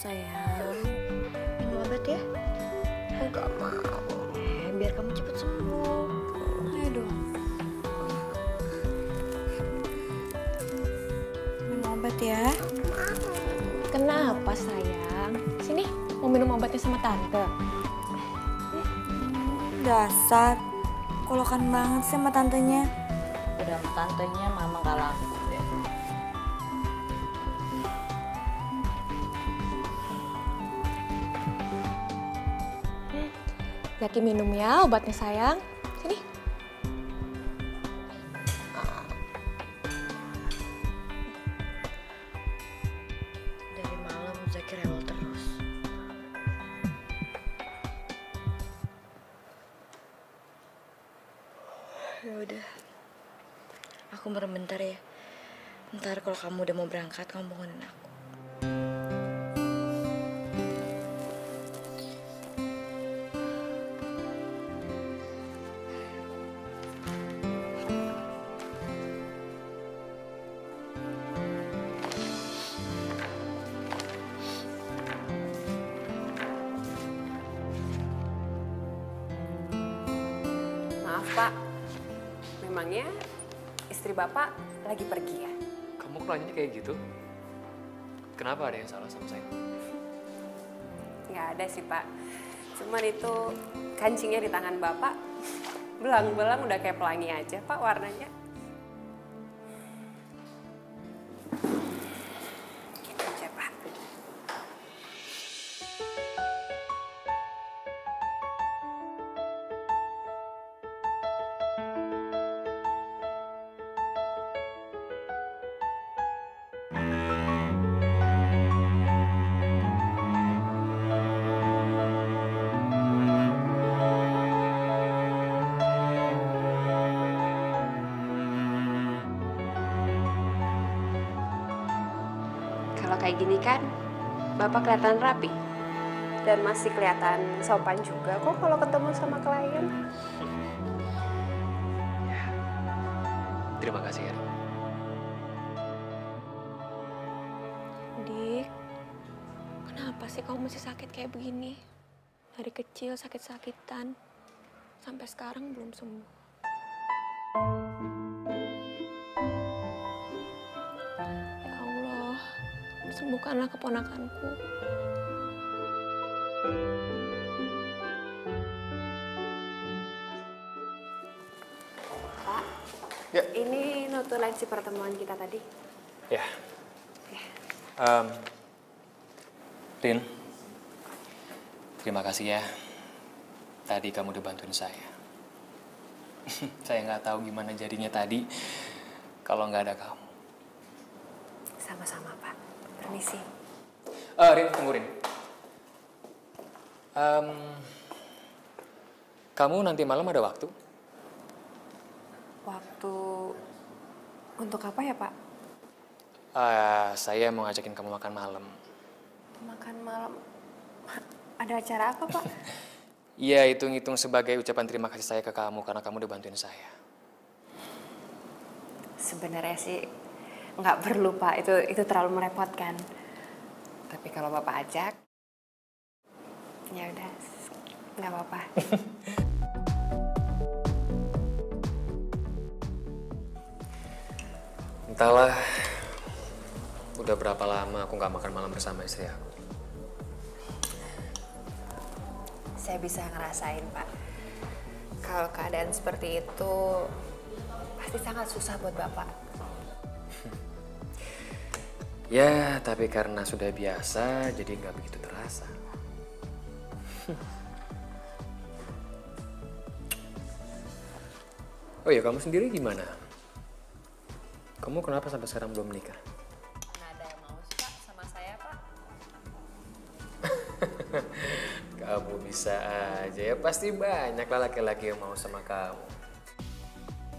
Sayang, minum obat ya? Enggak mau. Biar kamu cepet sembuh. Ayo dong. Minum obat ya. Kenapa sayang? Sini, mau minum obatnya sama tante. Dasar, kolokan banget sih sama tantenya. Udah sama tantenya mama gak laku deh. Zaki minum ya obatnya sayang. Sini. Dari malam Zaki rewel terus. Ya udah. Aku merem bentar ya. Ntar kalau kamu udah mau berangkat, kamu bangunin aku. Maaf Pak, memangnya istri Bapak lagi pergi ya? Kamu kok nanyanya kayak gitu? Kenapa ada yang salah sama saya? Nggak ada sih Pak, cuman itu kancingnya di tangan Bapak, belang-belang udah kayak pelangi aja Pak warnanya. Gitu aja Pak. Kalau kayak gini kan, Bapak kelihatan rapi. Dan masih kelihatan sopan juga kok kalau ketemu sama klien. Terima kasih ya. Dik, kenapa sih kamu masih sakit kayak begini? Dari kecil sakit-sakitan, sampai sekarang belum sembuh. Ya Allah, sembuhkanlah keponakanku. Pak, Ya. ini notulensi pertemuan kita tadi. Ya. Rin, terima kasih ya. Tadi kamu udah bantuin saya. Saya nggak tahu gimana jadinya tadi kalau nggak ada kamu. Sama-sama Pak, permisi. Rin, tunggu Rin. Kamu nanti malam ada waktu? Waktu untuk apa ya Pak? Saya mau ngajakin kamu makan malam. Makan malam. Ada acara apa Pak? Iya, hitung-hitung sebagai ucapan terima kasih saya ke kamu karena kamu udah bantuin saya. Sebenarnya sih nggak perlu Pak, itu terlalu merepotkan. Tapi kalau Bapak ajak, ya udah, nggak apa-apa. Entahlah, udah berapa lama aku nggak makan malam bersama istri aku. Saya bisa ngerasain Pak, kalau keadaan seperti itu pasti sangat susah buat Bapak. Ya, tapi karena sudah biasa, jadi nggak begitu terasa. Oh ya, kamu sendiri gimana? Kamu kenapa sampai sekarang belum menikah? Nggak ada yang mau sih Pak sama saya Pak. Kamu bisa aja ya, pasti banyak lah laki-laki yang mau sama kamu.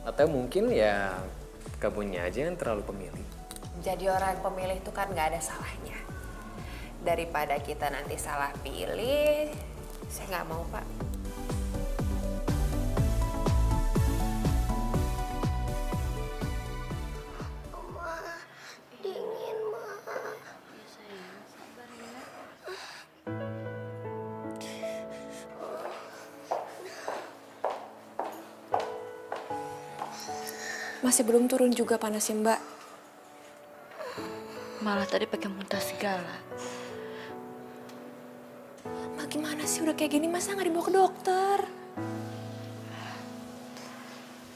Atau mungkin ya kamunya aja yang terlalu pemilih. Jadi orang yang pemilih itu kan nggak ada salahnya. Daripada kita nanti salah pilih, saya nggak mau Pak. Dingin, Ma. Ya sayang, sabar ya. Masih belum turun juga panasnya, Mbak. Malah tadi pakai muntah segala. Mbak gimana sih udah kayak gini masa nggak dibawa ke dokter?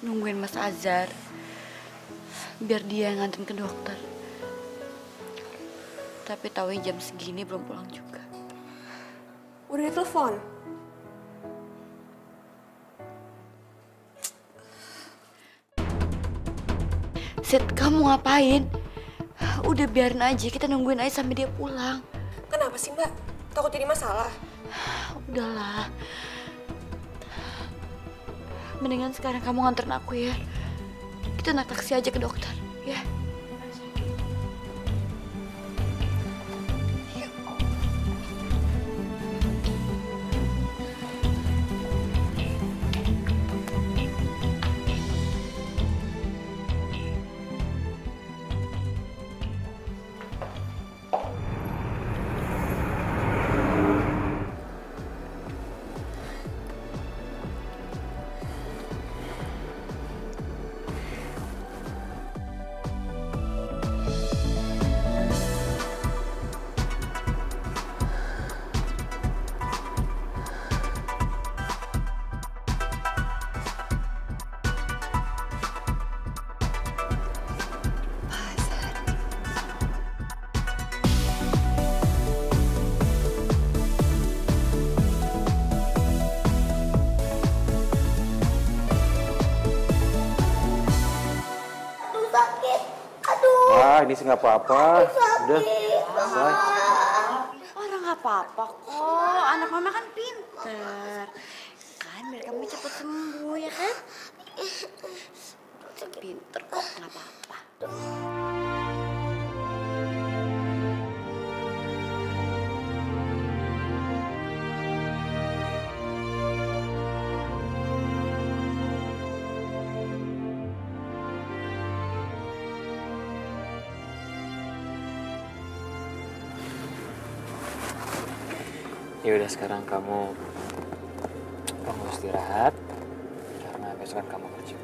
Nungguin Mas Azhar. Biar dia yang nganterin ke dokter. Tapi taunya jam segini belum pulang juga. Udah ditelepon? Sid, kamu ngapain? Udah biarin aja, kita nungguin aja sampai dia pulang. Kenapa sih, Mbak? Takut jadi masalah? Udahlah. Mendingan sekarang kamu nganterin aku ya. Kita naik taksi aja ke dokter, ya. Ini sih nggak apa-apa. Udah, selesai. Orang nggak apa-apa kok. Anak mama kan pinter. Kan biar kamu cepet sembuh ya kan? Pinter kok, nggak apa-apa. Ya udah sekarang kamu istirahat karena besok kan kamu kerja.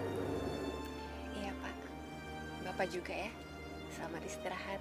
Iya, Pak. Bapak juga ya. Selamat istirahat.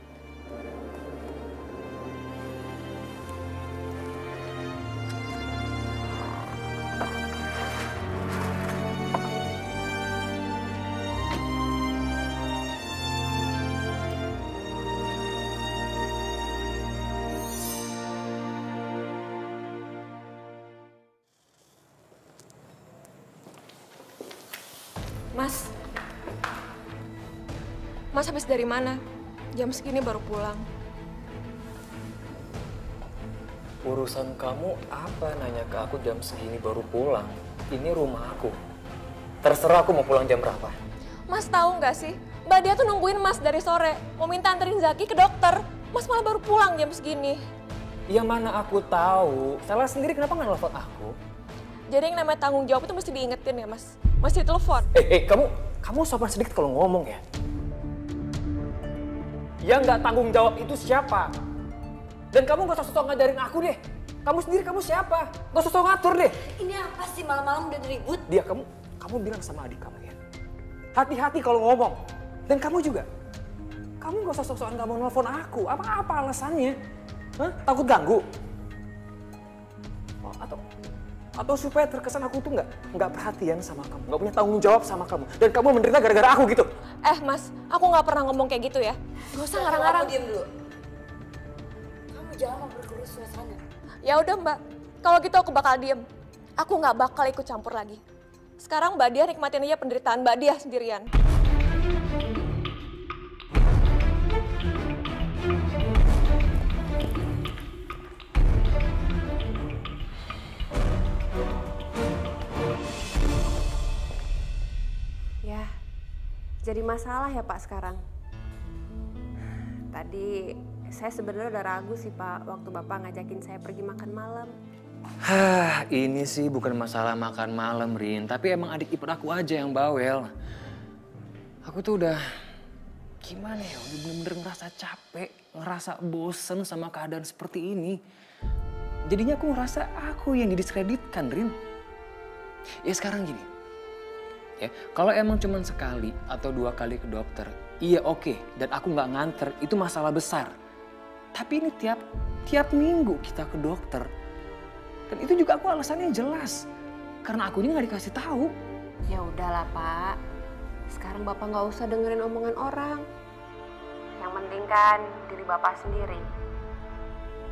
Mas habis dari mana? Jam segini baru pulang. Urusan kamu apa nanya ke aku jam segini baru pulang? Ini rumah aku. Terserah aku mau pulang jam berapa. Mas tahu nggak sih? Mbak dia tuh nungguin Mas dari sore. Mau minta anterin Zaki ke dokter. Mas malah baru pulang jam segini. Yang mana aku tahu. Salah sendiri kenapa nggak nelfon aku? Jadi yang namanya tanggung jawab itu mesti diingetin ya, Mas? Mesti ditelepon. Kamu sopan sedikit kalau ngomong ya. Yang nggak tanggung jawab itu siapa? Dan kamu gak usah sosok ngajarin aku deh. Kamu sendiri kamu siapa? Gak usah sosok ngatur deh. Ini apa sih malam-malam udah ribut? Dia kamu bilang sama adik kamu ya. Hati-hati kalau ngomong. Dan kamu juga. Kamu gak usah sok-sokan gak mau nelfon aku. Apa alasannya? Hah? Takut ganggu? Oh, atau supaya terkesan aku tuh nggak perhatian sama kamu, nggak punya tanggung jawab sama kamu, dan kamu menderita gara-gara aku gitu. Mas, aku nggak pernah ngomong kayak gitu ya. Gak usah ngarang-ngarang. Diam dulu. Kamu jangan memperkeruh suasana. Ya udah Mbak, kalau gitu aku bakal diem. Aku nggak bakal ikut campur lagi. Sekarang Mbak Dia nikmatin aja penderitaan Mbak Dia sendirian. Ya, jadi masalah ya Pak sekarang. Tadi saya sebenarnya udah ragu sih Pak waktu Bapak ngajakin saya pergi makan malam. Ini sih bukan masalah makan malam, Rin. Tapi emang adik ipar aku aja yang bawel. Aku tuh udah gimana ya, udah bener-bener ngerasa capek, ngerasa bosen sama keadaan seperti ini. Jadinya aku ngerasa aku yang didiskreditkan, Rin. Ya sekarang gini, Ya, kalau emang cuma sekali atau 2 kali ke dokter, iya oke, dan aku nggak nganter, itu masalah besar. Tapi ini tiap minggu kita ke dokter. Dan itu juga aku alasannya jelas. Karena aku ini nggak dikasih tahu. Ya udahlah Pak, sekarang Bapak nggak usah dengerin omongan orang. Yang penting kan diri Bapak sendiri.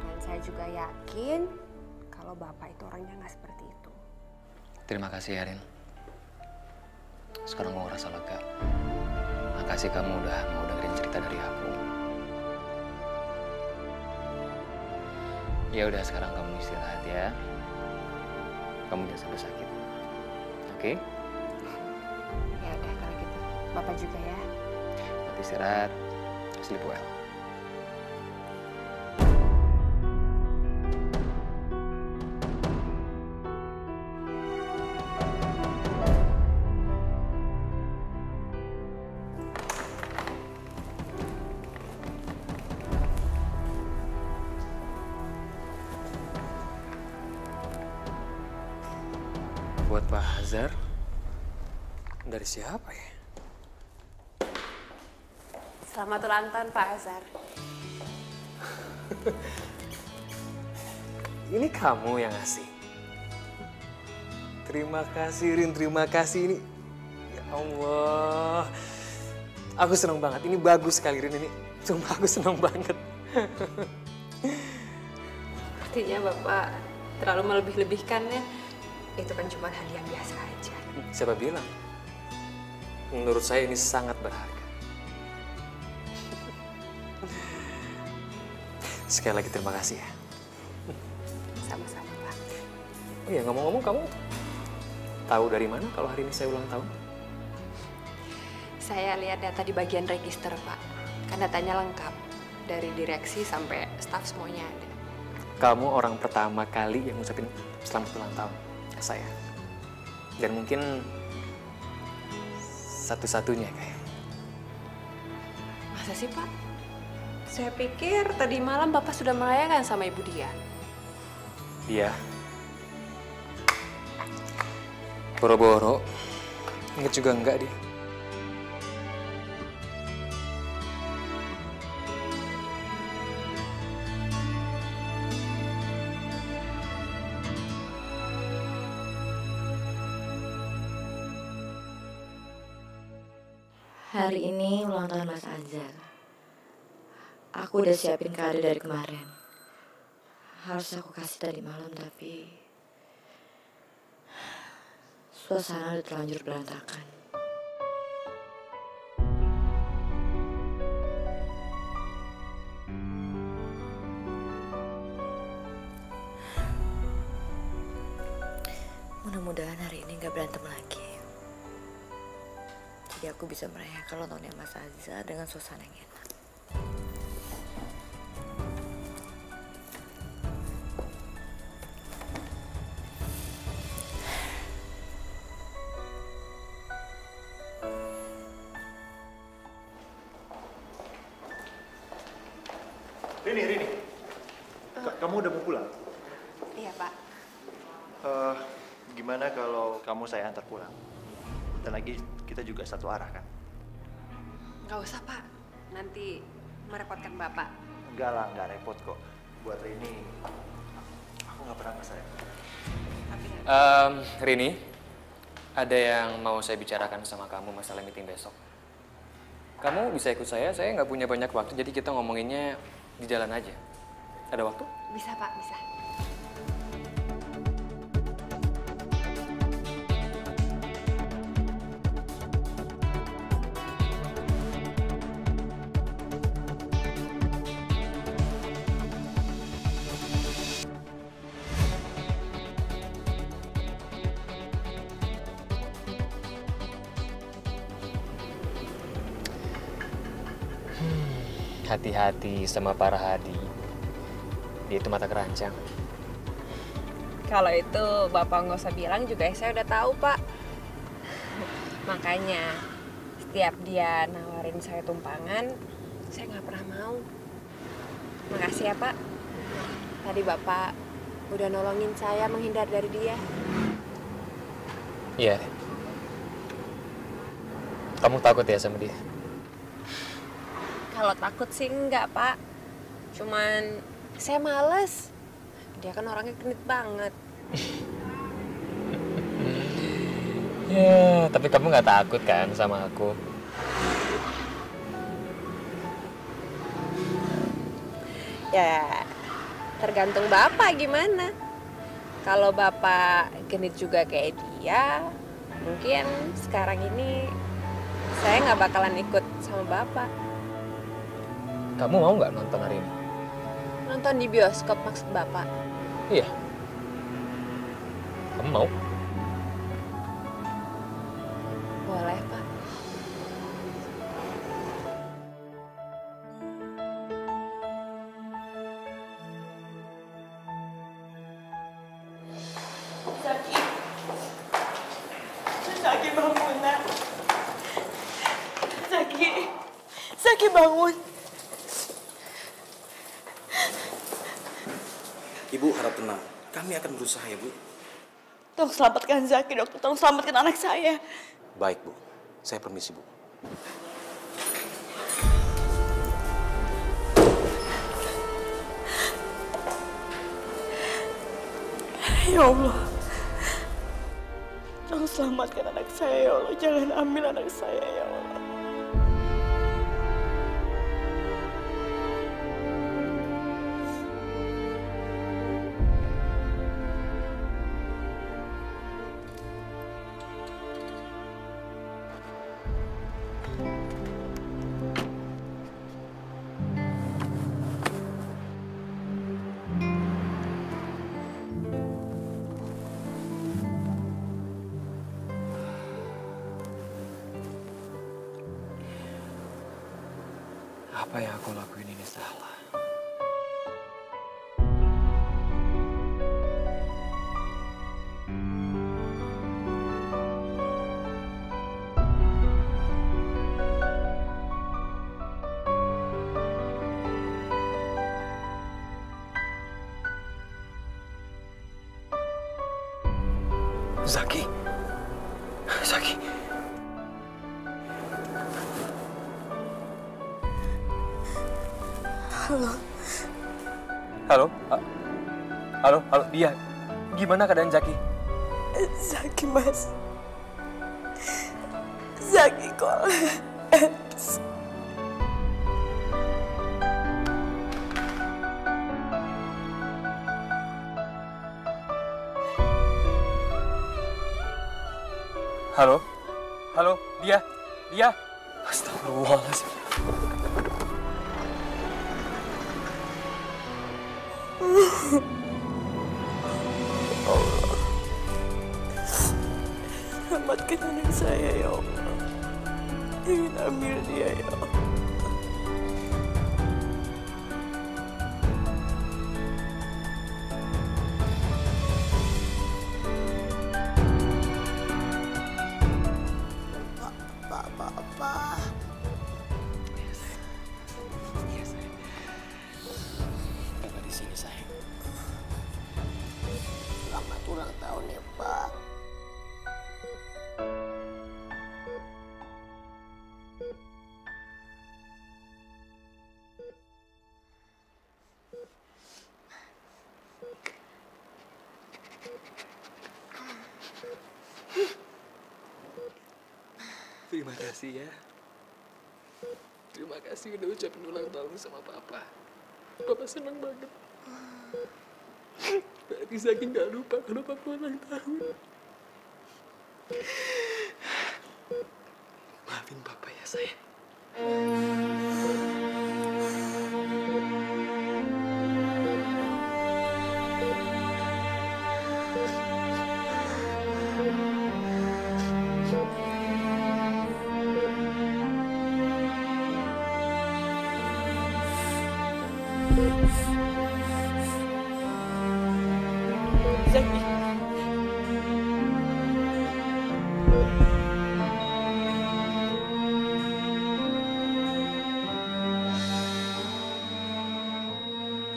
Dan saya juga yakin kalau Bapak itu orangnya nggak seperti itu. Terima kasih ya, Rin. Sekarang gue ngerasa lega. Makasih kamu udah mau dengerin cerita dari aku. Ya udah, sekarang kamu istirahat ya. Kamu jangan sampai sakit. Oke? Ya udah kalau gitu, Bapak juga ya. Nanti istirahat. Sleep well. Buat Pak Hazar, dari siapa ya? Selamat ulang tahun Pak Azhar. Ini kamu yang ngasih. Terima kasih, Rin. Terima kasih ini. Ya Allah. Aku senang banget. Ini bagus sekali, Rin. Ini sumpah aku senang banget. Artinya Bapak terlalu melebih-lebihkannya. Itu kan cuma hadiah biasa aja. Siapa bilang? Menurut saya ini sangat berharga. Sekali lagi terima kasih ya. Sama-sama Pak. Oh iya, ngomong-ngomong kamu tahu dari mana kalau hari ini saya ulang tahun? Saya lihat data di bagian register Pak. Kan datanya lengkap. Dari direksi sampai staf semuanya ada. Kamu orang pertama kali yang ngucapin selamat ulang tahun ke saya. Dan mungkin satu-satunya kayak. Masa sih Pak? Saya pikir tadi malam Bapak sudah merayakan sama Ibu Dia. Iya. Boro-boro. Ingat juga enggak dia. Hari ini ulang tahun Mas Azhar. Aku udah siapin kado dari kemarin. Harus aku kasih tadi malam, tapi suasana udah terlanjur berantakan. Mudah-mudahan hari ini gak berantem lagi. Jadi aku bisa merayakan ulang tahunnya Mas Azhar dengan suasana yang enak. Rini. Kamu udah mau pulang? Iya Pak. Gimana kalau kamu saya antar pulang? Bentar lagi kita juga satu arah kan? Nggak usah Pak. Nanti merepotkan Bapak. Enggak lah, nggak repot kok. Buat Rini, aku nggak pernah sayang. Rini, ada yang mau saya bicarakan sama kamu masalah meeting besok. Kamu bisa ikut saya nggak punya banyak waktu, jadi kita ngomonginnya di jalan aja. Ada waktu? Bisa Pak, bisa. Hati-hati sama para Hadi. Dia itu mata keranjang. Kalau itu Bapak nggak usah bilang juga saya udah tahu Pak. Makanya setiap dia nawarin saya tumpangan, saya nggak pernah mau. Makasih ya Pak. Tadi Bapak udah nolongin saya menghindar dari dia. Iya. Kamu takut ya sama dia? Kalau takut sih enggak, Pak. Cuman saya males. Dia kan orangnya genit banget. Ya, tapi kamu nggak takut kan sama aku? Ya, tergantung Bapak gimana. Kalau Bapak genit juga kayak dia, mungkin sekarang ini saya nggak bakalan ikut sama Bapak. Kamu mau nggak nonton hari ini? Nonton di bioskop maksud Bapak? Iya. Kamu mau? Boleh, Pak. Zaki bangun, nak. Zaki bangun. Ibu harap tenang. Kami akan berusaha ya, Bu. Tolong selamatkan Zaki, dokter. Tolong selamatkan anak saya. Baik, Bu. Saya permisi, Bu. Ya Allah. Tolong selamatkan anak saya, ya Allah. Jangan ambil anak saya, ya Allah. Apa yang aku lakuin ini salah? Zaki. Zaki. Halo. Halo? Halo, dia. Gimana keadaan Zaki? Zaki, Mas. Zaki kolaps. Halo? Halo, dia. Astagfirullahaladzim. Allah. Selamatkan anak saya, ya Allah. Ingin ambil dia, ya Allah. Papa. Bapak di sini, sayang. Selamat ulang tahun ya, Pak. Terima kasih ya. Terima kasih udah ucapin ulang tahun sama Papa. Papa senang banget. Berarti Zaki nggak lupa kalau Papa ulang tahun. Maafin Papa ya, sayang.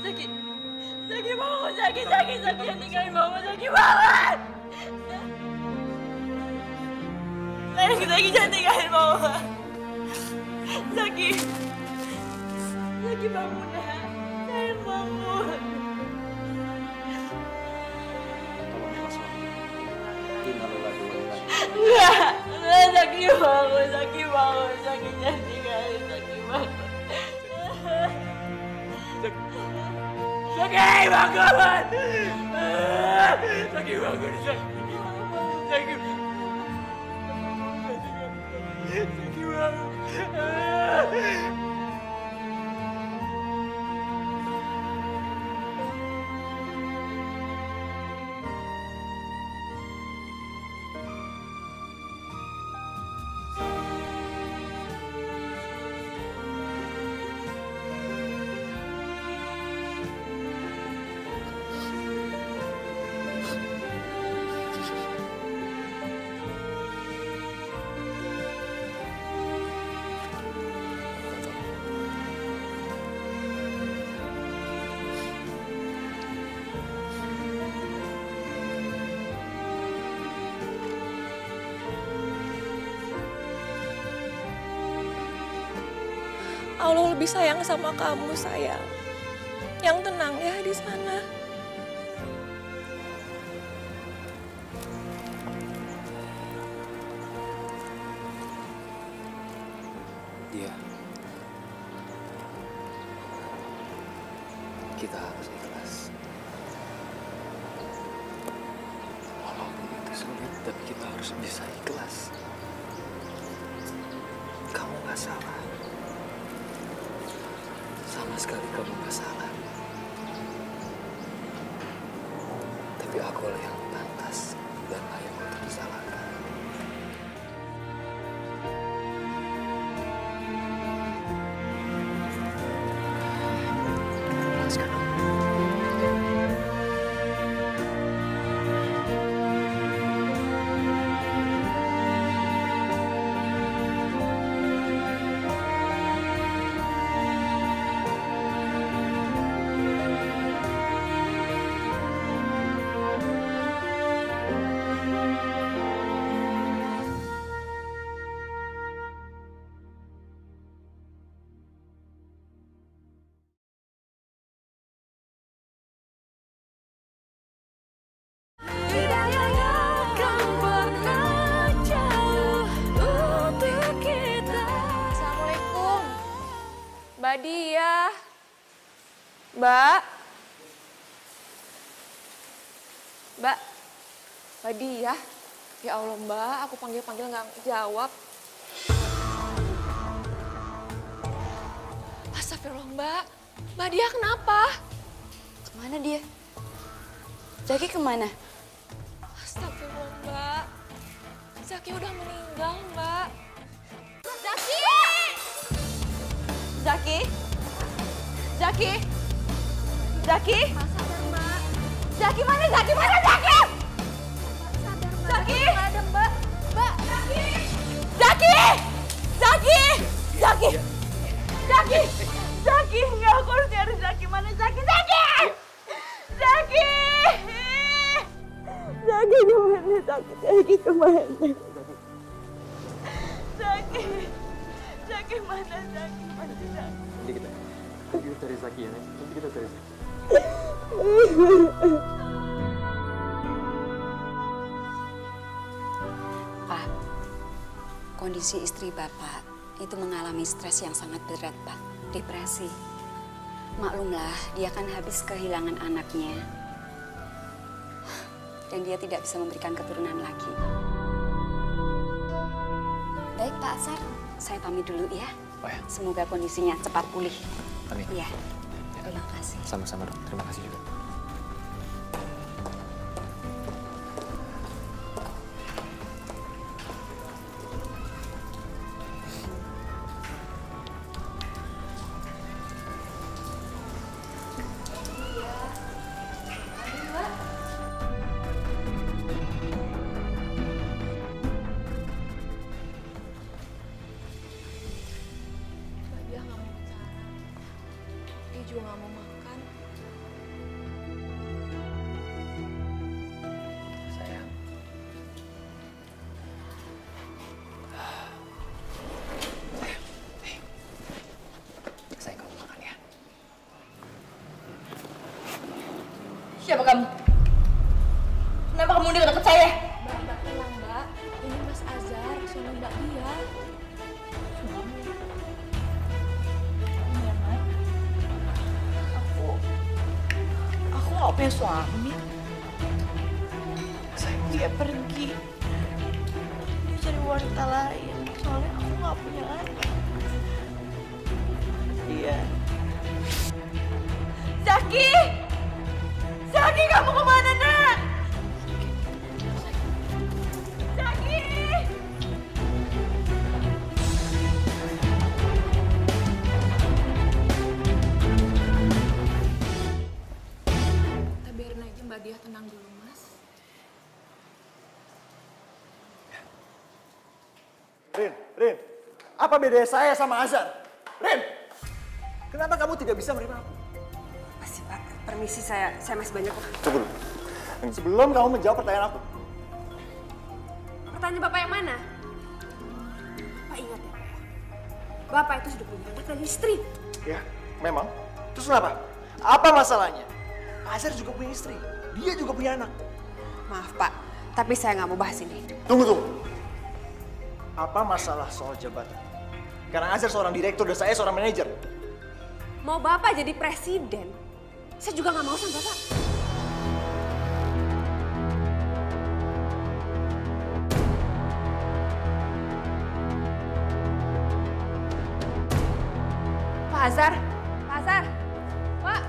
Zaki. Zaki bangun, Zaki yang tinggalin mama, Zaki bangun. Zaki jangan tinggalin mama. Zaki bangun nak. Sayang bangun. Tolong ya, Mas. Innalillahi wa inna ilaihi. Enggak, Zaki bangun, Zaki jangan tinggalin, Zaki bangun. Zaki bangun! Zaki bangun, Zaki bangun. Allah lebih sayang sama kamu, sayang. Yang tenang ya di sana. Dia. Kita harus ikhlas. Walaupun itu sulit, tapi kita harus bisa ikhlas. Kamu gak salah. Sama sekali kamu gak salah. Tapi aku yang pantas dan layak untuk disalahkan. Lepaskan aku. Assalamualaikum. Mbak Dia. Mbak. Mbak Dia. Ya Allah Mbak, aku panggil-panggil nggak jawab. Astagfirullah Mbak. Mbak Dia kenapa? Kemana dia? Zaki kemana? Astagfirullah Mbak. Zaki udah meninggal Mbak. Zaki! Zaki? Zaki? Zaki? Sadar Mbak. Zaki mana? Zaki mana? Zaki? Sadar Mbak. Zaki! Nggak ada Mbak. Mbak. Zaki! Zaki! Zaki! Zaki! Zaki! Zaki! Nggak, aku harus nyari Zaki. Mana Zaki? Zaki! Zaki! Zaki kemana? Zaki kemana? Zaki! Zaki mana? Zaki mana? Zaki? Nanti kita cari Zaki ya, nanti kita cari Zaki. Pak, kondisi istri Bapak itu mengalami stres yang sangat berat, Pak. Depresi. Maklumlah, dia kan habis kehilangan anaknya. Dan dia tidak bisa memberikan keturunan lagi. Baik, Pak Asar. Saya pamit dulu ya. Oh ya. Semoga kondisinya cepat pulih. Amin. Iya. Terima kasih. Sama-sama dok, terima kasih juga. Mbak Dia nggak mau bicara. Dia juga nggak mau makan. Sayang, Siapa kamu? Kenapa kamu deket saya? Mbak tenang, Mbak. Ini Mas Azhar, suami Mbak Dia. Aku nggak punya suami. Dia pergi. Dia cari wanita lain. Soalnya aku nggak punya anak. Iya. Zaki! Zaki, kamu kemana, nak? Zaki! Kita biarin aja Mbak Dia tenang dulu, Mas. Rin, apa bedanya saya sama Azhar? Rin, kenapa kamu tidak bisa menerima aku? Pasti Pak, permisi saya masih banyak kok. Tunggu dulu. Sebelum kamu menjawab pertanyaan aku. Pertanyaan Bapak yang mana? Bapak ingat ya, Bapak itu sudah punya anak dan istri. Ya, memang. Terus kenapa? Apa masalahnya? Azhar juga punya istri. Dia juga punya anak. Maaf Pak, tapi saya nggak mau bahas ini. Tunggu. Apa masalah soal jabatan? Karena Azhar seorang direktur dan saya seorang manajer. Mau Bapak jadi presiden, saya juga nggak mau sama Bapak. Pak Azhar, Pak.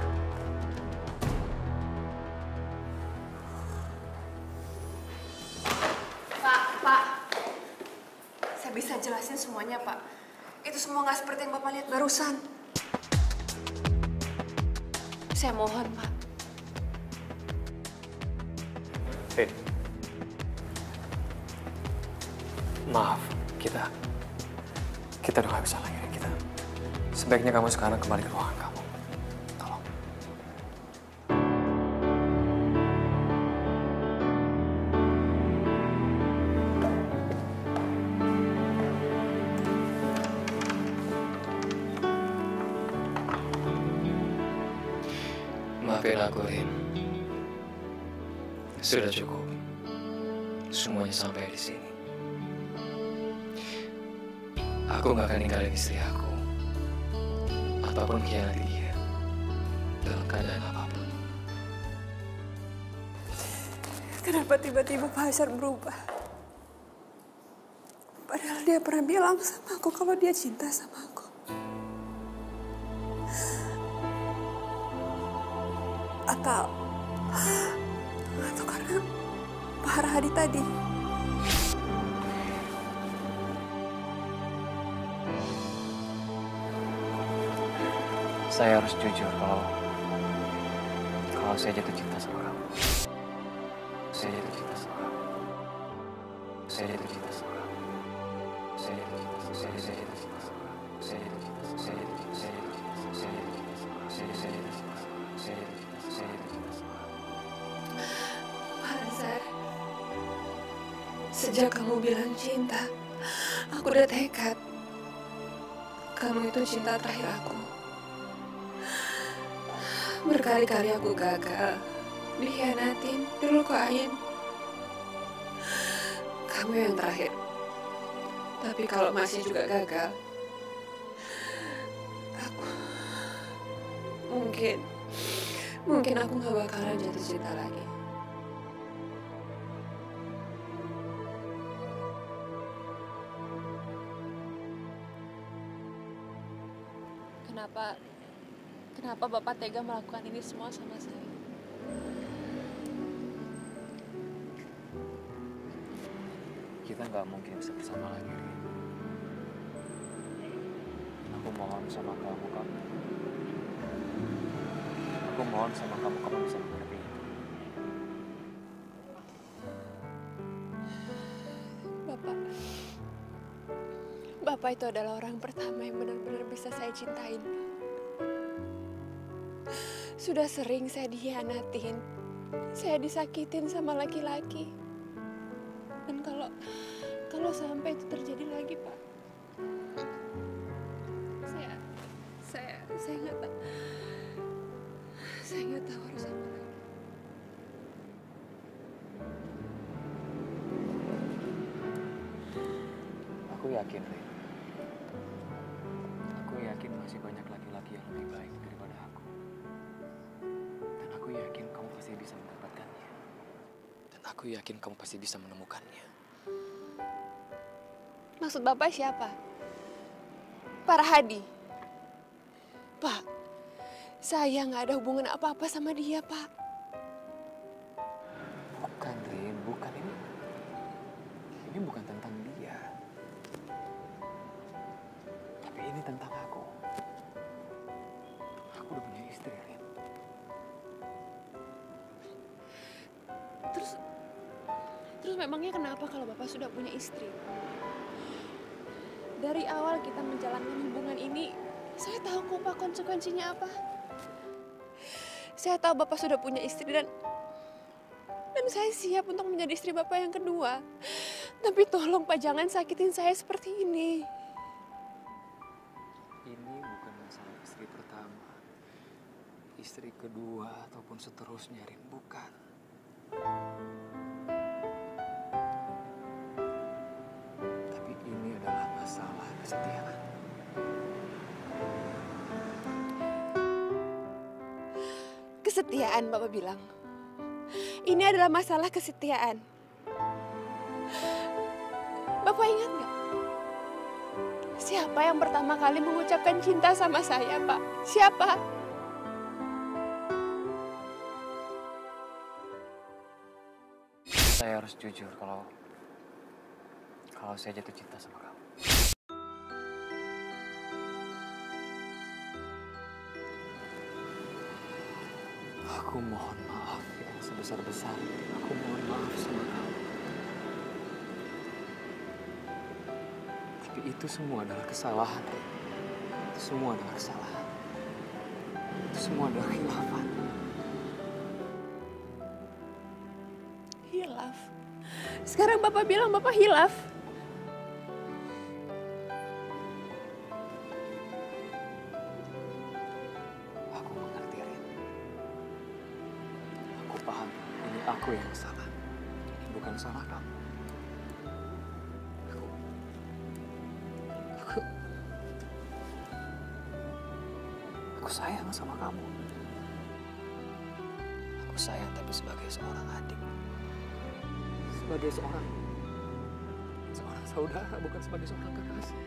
Pak. Saya bisa jelasin semuanya, Pak. Itu semua nggak seperti yang Bapak lihat barusan. Saya mohon, Pak. Rin. Maaf, kita udah gak bisa lagi, Rin. Sebaiknya kamu sekarang kembali ke ruangan kamu. Tolong. Maafin aku, Rin. Sudah cukup. Semuanya sampai di sini. Aku gak akan ninggalin istri aku. Ataupun khianati dia. Dalam keadaan apapun. Kenapa tiba-tiba Pak Azhar berubah? Padahal dia pernah bilang sama aku kalau dia cinta sama aku. Atau karena Pak Harhadi tadi. Saya harus jujur kalau saya jatuh cinta sama kamu. Saya jatuh cinta sama kamu. Saya jatuh cinta sama kamu. Saya jatuh cinta sama kamu. Saya jatuh cinta sama kamu. Saya jatuh cinta sama kamu. Saya jatuh cinta sama kamu. Saya jatuh cinta sama kamu. Saya jatuh cinta sama kamu. Saya jatuh cinta sama kamu. Saya jatuh cinta sama kamu. Saya jatuh cinta sama kamu. Pak Azhar, sejak kamu bilang cinta, aku udah tekad. Kamu itu cinta terakhir aku. Berkali-kali aku gagal, dikhianatin, dilukain. Kamu yang terakhir. Tapi kalau masih juga gagal, aku mungkin aku gak bakalan jatuh cinta lagi. Kenapa Bapak tega melakukan ini semua sama saya? Kita nggak mungkin bisa bersama lagi, Rin. Aku mohon sama kamu. Aku mohon sama kamu bisa mengerti itu. Bapak itu adalah orang pertama yang benar-benar bisa saya cintain. Sudah sering saya dikhianatin, saya disakitin sama laki-laki. Dan kalau sampai itu terjadi lagi, Pak, saya nggak tahu harus apa lagi. yakin, Rin. Aku yakin masih banyak laki-laki yang lebih baik daripada aku. Dan aku yakin kamu pasti bisa mendapatkannya. Dan aku yakin kamu pasti bisa menemukannya. Maksud Bapak siapa? Pak Rahadi? Pak, saya nggak ada hubungan apa-apa sama dia, Pak. Bukan, Rin. Bukan. Ini bukan tentang dia. Tapi ini tentang aku. Aku udah punya istri, Rin. Terus memangnya kenapa kalau Bapak sudah punya istri? Dari awal kita menjalankan hubungan ini, saya tahu kok Pak konsekuensinya apa. Saya tahu Bapak sudah punya istri dan saya siap untuk menjadi istri Bapak yang kedua. Tapi tolong Pak, jangan sakitin saya seperti ini. Ini bukan masalah istri pertama, istri kedua, ataupun seterusnya, Rin. Bukan. Tapi ini adalah masalah kesetiaan. Kesetiaan, Bapak bilang. Ini adalah masalah kesetiaan. Bapak ingat nggak? Siapa yang pertama kali mengucapkan cinta sama saya, Pak? Siapa? Saya harus jujur kalau saya jatuh cinta sama kamu. Aku mohon maaf yang sebesar-besarnya. Aku mohon maaf sama kamu. Tapi itu semua adalah kesalahan. Itu semua adalah kesalahan. Itu semua adalah khilafan. Hilaf. Sekarang Bapak bilang Bapak hilaf. Aku mengerti, Rin. Aku paham. Ini aku yang salah. Ini bukan salah kamu. Aku sayang sama kamu. Aku sayang tapi sebagai seorang adik. Sebagai seorang saudara, bukan sebagai seorang kekasih.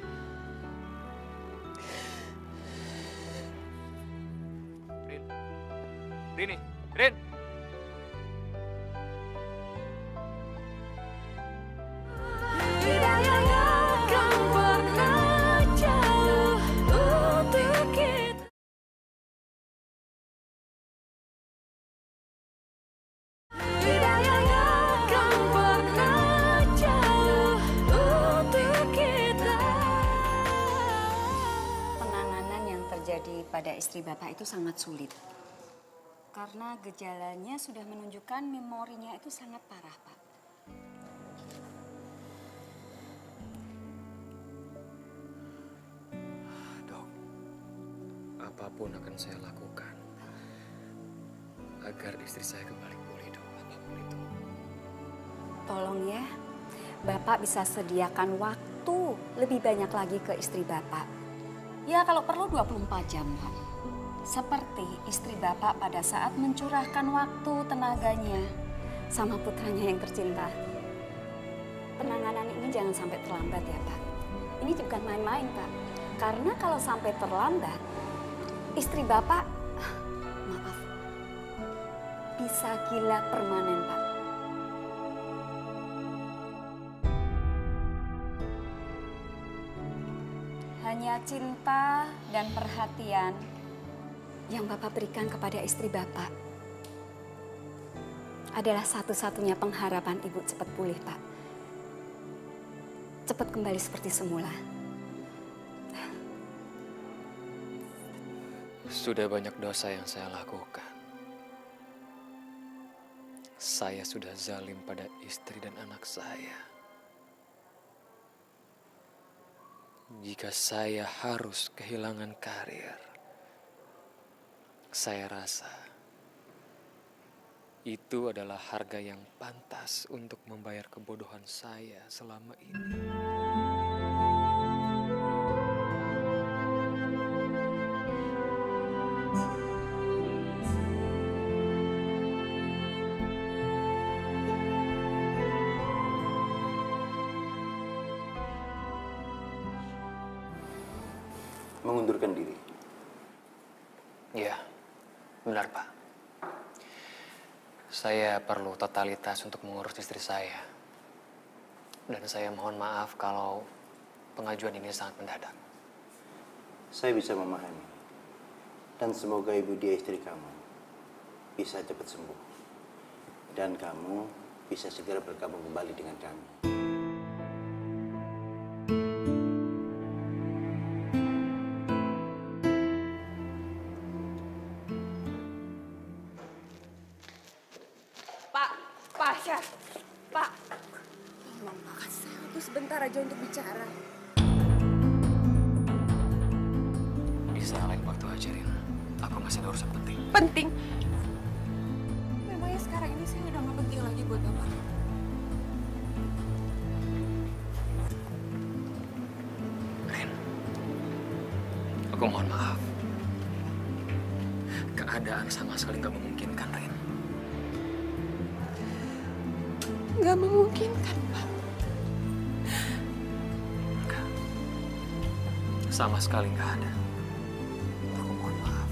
Rin. Penanganan yang terjadi pada istri Bapak itu sangat sulit. Karena gejalanya sudah menunjukkan memorinya itu sangat parah, Pak. Dok, apapun akan saya lakukan agar istri saya kembali pulih, Dok. Apapun itu. Tolong ya, Bapak bisa sediakan waktu lebih banyak lagi ke istri Bapak. Ya kalau perlu 24 jam, Pak. Seperti istri Bapak pada saat mencurahkan waktu tenaganya sama putranya yang tercinta. Penanganan ini jangan sampai terlambat ya, Pak. Ini bukan main-main, Pak. Karena kalau sampai terlambat, istri Bapak, maaf, bisa gila permanen, Pak. Hanya cinta dan perhatian yang Bapak berikan kepada istri Bapak adalah satu-satunya pengharapan Ibu cepat pulih, Pak. Cepat kembali seperti semula. Sudah banyak dosa yang saya lakukan. Saya sudah zalim pada istri dan anak saya. Jika saya harus kehilangan karir, saya rasa itu adalah harga yang pantas untuk membayar kebodohan saya selama ini. mengundurkan diri. Iya, benar Pak. Saya perlu totalitas untuk mengurus istri saya. Dan saya mohon maaf kalau pengajuan ini sangat mendadak. Saya bisa memahami. Dan semoga Ibu Dia istri kamu bisa cepat sembuh. Dan kamu bisa segera bergabung kembali dengan kami. Pak, Syah. Pak, tolong Pak, kasih saya waktu sebentar aja untuk bicara. Bisa lain waktu aja, Rin. Aku masih ada urusan penting. Penting? Memangnya sekarang ini saya udah gak penting lagi buat Bapak? Rin, aku mohon maaf. Keadaan sama sekali nggak memungkinkan, Rin. Nggak memungkinkan, Pak. Enggak. Sama sekali nggak ada. Aku mohon maaf.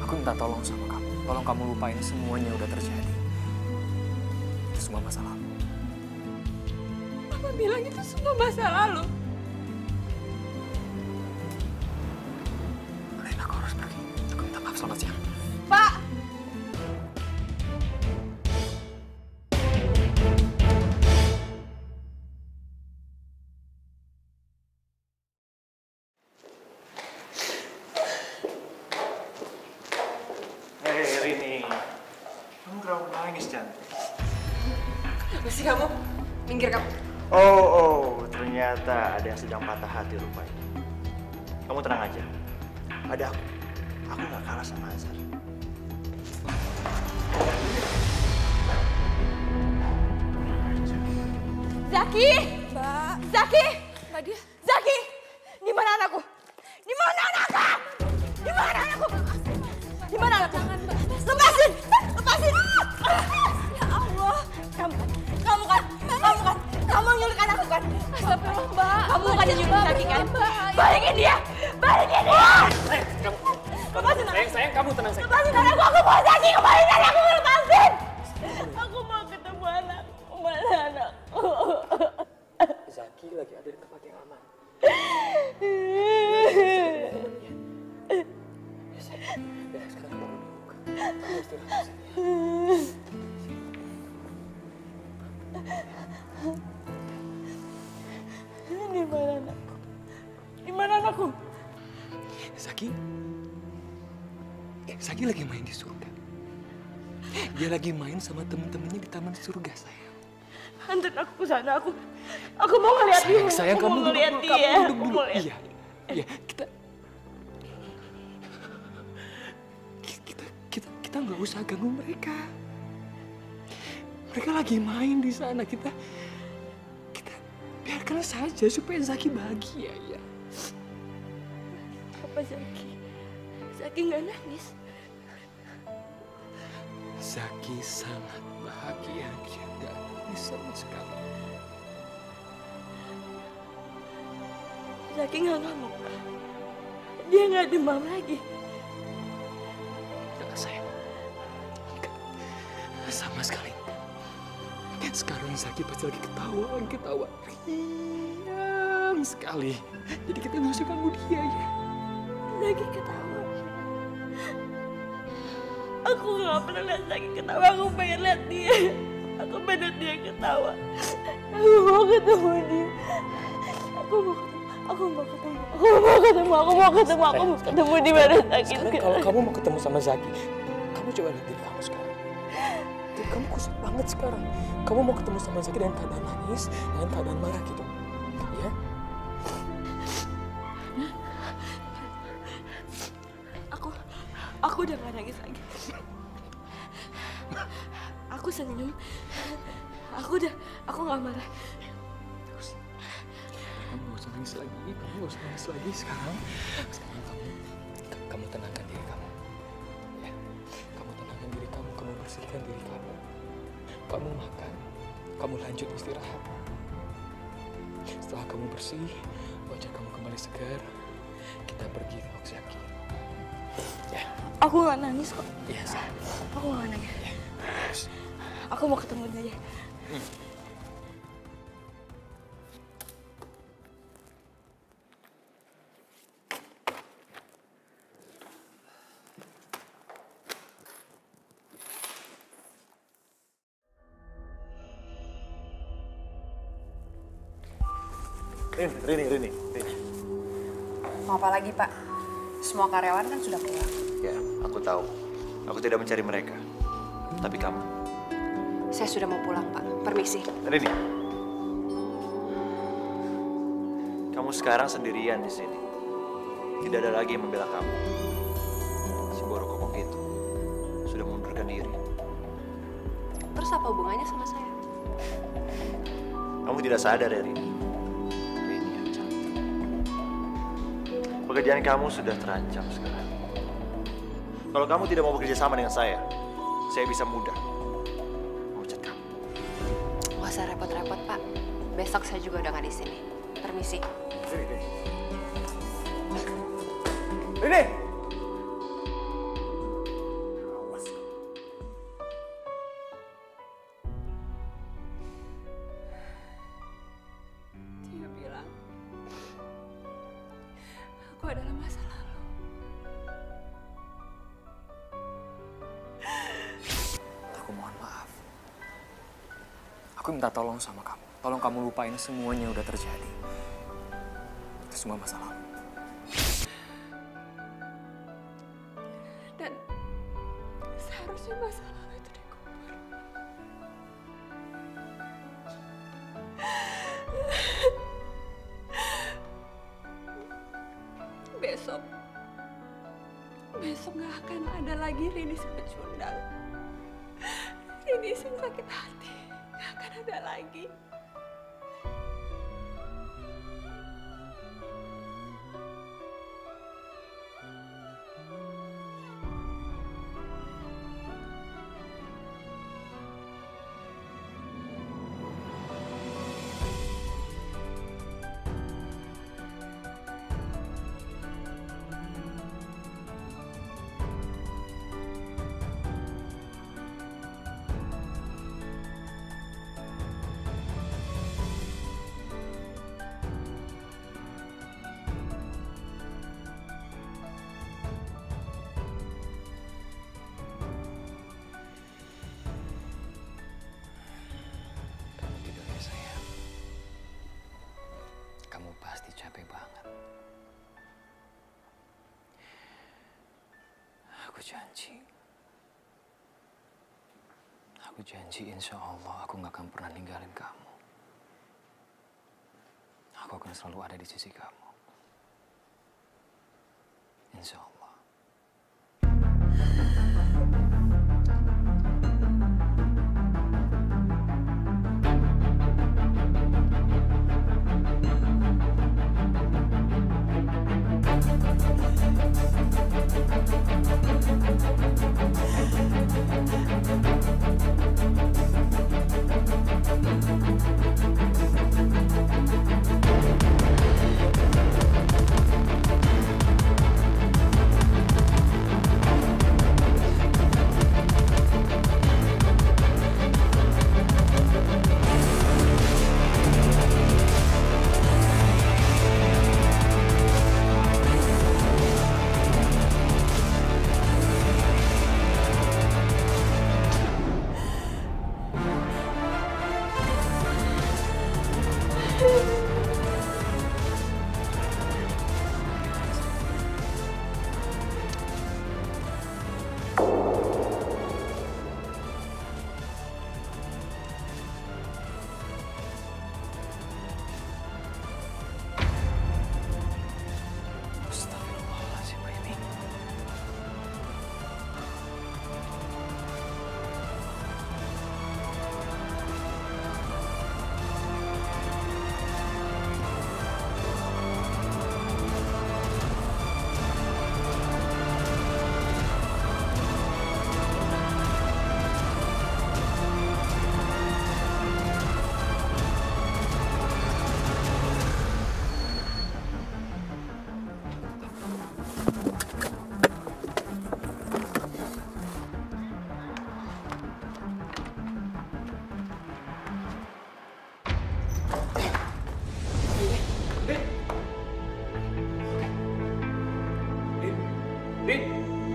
Aku minta tolong sama kamu. Tolong kamu lupain semuanya udah terjadi. Itu semua masa lalu. Papa bilang itu semua masa lalu. Rin, aku harus pergi. Aku minta maaf, selamat siang. Pak! Hei Rini, kamu kenapa nangis cantik? Kenapa sih kamu? Minggir kamu. Oh, ternyata ada yang sedang patah hati rupanya. Kamu tenang aja, ada aku. Aku gak kalah sama Azhar. Zaki! Mbak. Zaki! Mbak Dia. Zaki! Di mana anakku? Di mana anakku? Di mana anakku? Di mana anakku? Jangan, Mbak. Lepasin! Lepasin! Ya Allah! Kamu nyulik anakku kan? Astagfirullah, Mbak. Kamu bukan yang nyulik Zaki kan? Mbak. Balikin dia! Balikin dia! Lepasin anakku! Sayang, kamu tenang, sayang. Lepasin anakku! Aku mau Zaki! Kembaliin anakku! Lepasin! Aku mau ketemu anakku! Mana anakku? Zaki lagi ada di tempat yang aman. Ya, sayang. Ya, sekarang kamu duduk. Kamu istirahat sini. Di mana anakku? Di mana anakku? Zaki lagi main di surga. Dia lagi main sama temen-temennya di taman surga, sayang. Antar aku ke sana. Aku mau ngeliat dia. Sayang, Aku kamu mau ngeliat duduk, dia. kamu duduk Aku dulu. mau lihat. Iya, kita nggak usah ganggu mereka. Mereka lagi main di sana. Kita biarkan saja supaya Zaki bahagia, ya. Apa Zaki? Zaki nggak nangis. Zaki sangat bahagia, dia nggak nangis sama sekali. Zaki nggak ngamuk. Dia nggak demam lagi. Enggak, sayang. Enggak. Sama sekali. Sekarang Zaki pasti lagi ketawa riang sekali. Jadi kita nggak usah ganggu dia, ya. Zaki ketawa. Aku nggak pernah lihat Zaki ketawa. Aku pengen lihat dia. Aku pengen lihat dia ketawa. Aku mau ketemu dia. Aku mau ketemu di mana Zaki Sekarang kalau kamu mau ketemu sama Zaki, kamu coba lihat diri kamu sekarang. Diri kamu kusut banget sekarang. Kamu mau ketemu sama Zaki dengan keadaan nangis, dengan keadaan marah gitu, ya? Aku udah gak nangis lagi. Aku senyum. Aku gak marah. Kamu gak usah nangis lagi. Kamu gak usah nangis lagi sekarang. Sekarang kamu tenangkan diri kamu. Ya, kamu tenangkan diri kamu. Kamu bersihkan diri kamu. Kamu makan. Kamu lanjut istirahat. Setelah kamu bersih, wajah kamu kembali segar. sudah pergi kok, Zaki. Ya. Aku nggak nangis kok. Iya, sayang. Aku nggak nangis. Ya. Aku mau ketemu dia. Rini. Mau apa lagi, Pak? Semua karyawan kan sudah pulang. Ya, aku tahu. Aku tidak mencari mereka. Tapi kamu. Saya sudah mau pulang, Pak. Permisi. Rini. Kamu sekarang sendirian di sini. Tidak ada lagi yang membela kamu. Si Borok Kokok itu sudah mengundurkan diri. Terus apa hubungannya sama saya? Kamu tidak sadar ya, Rini? Rini yang cantik. Pekerjaan kamu sudah terancam sekarang. Kalau kamu tidak mau bekerja sama dengan saya bisa mudah memecat kamu. Nggak usah repot-repot, Pak. Besok saya juga udah nggak di sini. Permisi. Rini! Dia bilang aku adalah masa lalu. Aku mohon maaf. Aku minta tolong sama kamu. Tolong kamu lupain semuanya udah terjadi. Itu semua masa lalu. Dan seharusnya masa lalu itu dikubur. Besok gak akan ada lagi Rini si pecundang. Rini si sakit hati gak akan ada lagi. Kamu pasti capek banget. Aku janji insya Allah aku gak akan pernah ninggalin kamu. Aku akan selalu ada di sisi kamu. Insya Allah.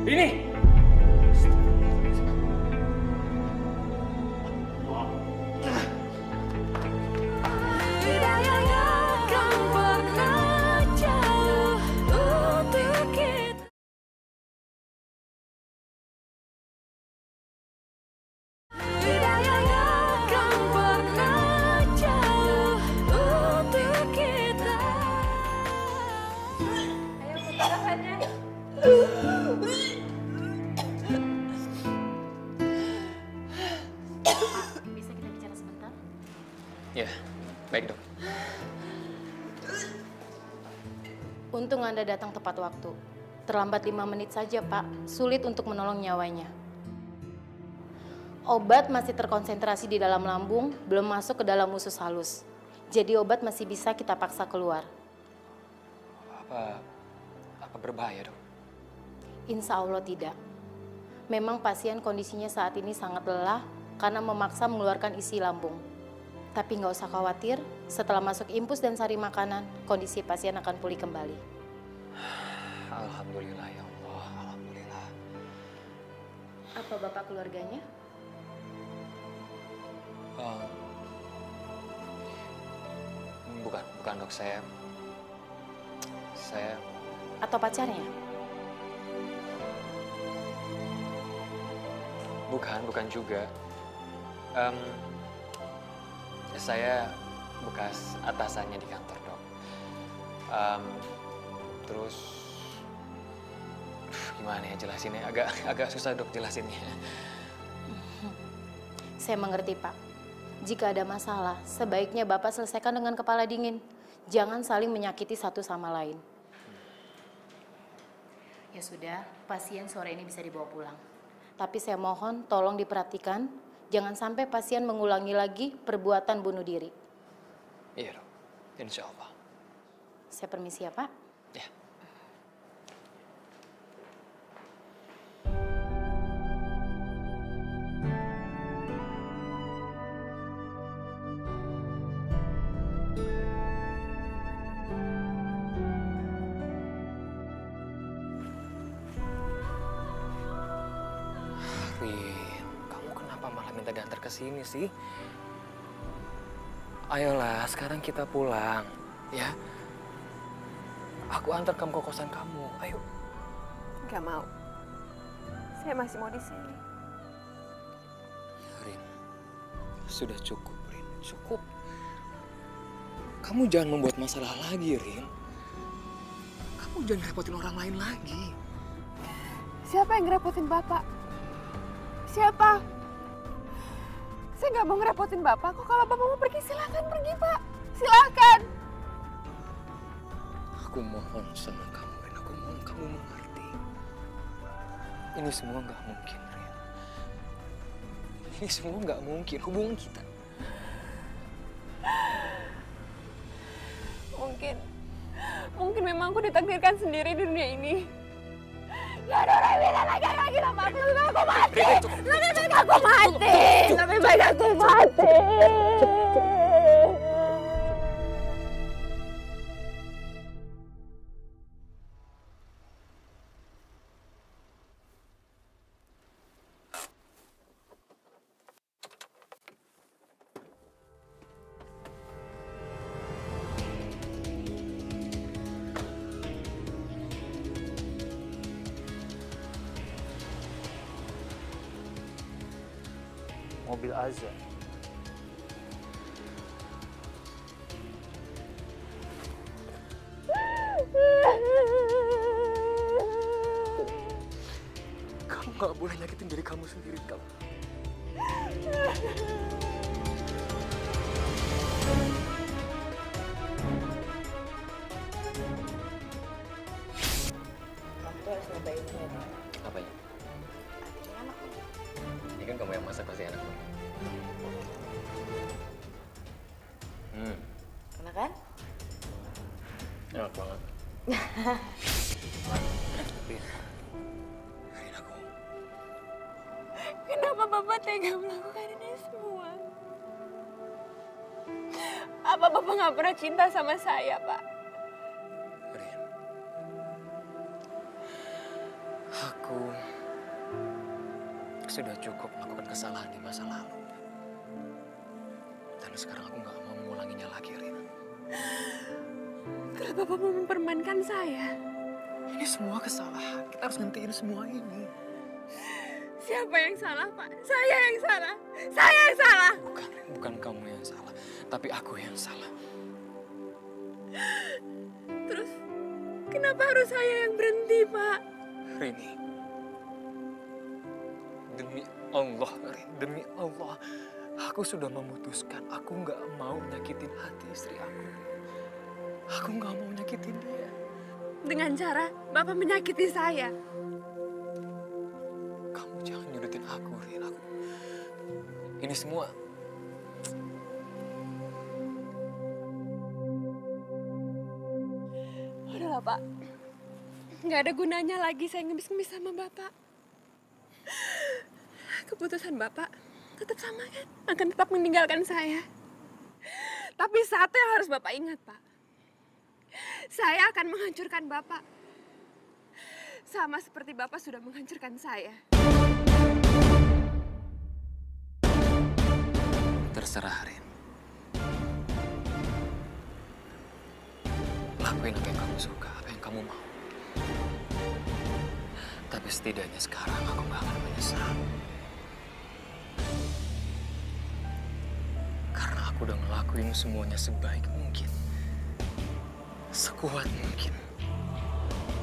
Ini! Bisa kita bicara sebentar? Ya, baik dok. Untung Anda datang tepat waktu. Terlambat 5 menit saja, Pak. Sulit untuk menolong nyawanya. Obat masih terkonsentrasi di dalam lambung, belum masuk ke dalam usus halus. Jadi obat masih bisa kita paksa keluar. Apa berbahaya, dok? Insya Allah tidak. Memang pasien kondisinya saat ini sangat lelah karena memaksa mengeluarkan isi lambung. Tapi nggak usah khawatir, setelah masuk infus dan sari makanan, kondisi pasien akan pulih kembali. Alhamdulillah ya Allah, alhamdulillah. Apa Bapak keluarganya? Bukan dok, saya... Atau pacarnya? Bukan juga. Saya bekas atasannya di kantor, dok. Terus gimana ya jelasinnya? Agak susah, dok, jelasinnya. Saya mengerti, Pak. Jika ada masalah, sebaiknya Bapak selesaikan dengan kepala dingin. Jangan saling menyakiti satu sama lain. Ya sudah, pasien sore ini bisa dibawa pulang. Tapi saya mohon tolong diperhatikan, jangan sampai pasien mengulangi lagi perbuatan bunuh diri. Iya, dok. Insya Allah. Saya permisi ya, Pak. Ya. Rin, kamu kenapa malah minta diantar ke sini sih? Ayolah, sekarang kita pulang, ya. Aku antar kamu ke kosan kamu, ayo. Gak mau. Saya masih mau di sini. Rin, sudah cukup, Rin, cukup. Kamu jangan membuat masalah lagi, Rin. Kamu jangan repotin orang lain lagi. Siapa yang ngerepotin Bapak? Siapa? Saya nggak mau ngerepotin Bapak kok. Kalau Bapak mau pergi, silakan pergi, Pak. Silakan. Aku mohon sama kamu, Rin. Aku mohon kamu mengerti. Ini semua nggak mungkin, Rin. Ini semua nggak mungkin. Hubungan kita. Mungkin memang aku ditakdirkan sendiri di dunia ini. Gak ada orang yang bisa lagi sama aku. Lebih baik aku mati. Lebih baik aku mati. Mobil Azza. Kamu nggak boleh nyakitin diri kamu sendiri, kamu. Kamu tuh harus nyobain ini. Apa ya? Artinya enak loh. Ini kan kamu yang masak pasti enak. Enak kan? Enak banget. Rin, aku. Kenapa Bapak tega melakukan ini semua? Apa Bapak nggak pernah cinta sama saya, Pak? Rin. Aku sudah cukup melakukan kesalahan di masa lalu. Dan sekarang aku nggak mau mengulanginya lagi, Rin. Kalau Bapak mau mempermainkan saya, Ini semua kesalahan. Kita harus ngentiin semua ini. siapa yang salah, Pak? Saya yang salah. Saya yang salah. Bukan, Rin. Bukan kamu yang salah. Tapi aku yang salah. Terus, kenapa harus saya yang berhenti, Pak? Rini. Demi Allah, Rin. Demi Allah. Aku sudah memutuskan. Aku nggak mau nyakitin hati istri aku. Aku nggak mau nyakitin dia. Dengan cara Bapak menyakiti saya. Kamu jangan nyudutin aku, Rin. Ini semua... Udahlah, Pak. Nggak ada gunanya lagi saya ngemis-ngemis sama Bapak. Keputusan Bapak tetap sama kan? Akan tetap meninggalkan saya. Tapi satu yang harus Bapak ingat, Pak. Saya akan menghancurkan Bapak. Sama seperti Bapak sudah menghancurkan saya. Terserah, Rin. Lakuin apa yang kamu suka, apa yang kamu mau. Tapi setidaknya sekarang aku gak akan menyesal. Karena aku udah ngelakuin semuanya sebaik mungkin. Sekuat mungkin.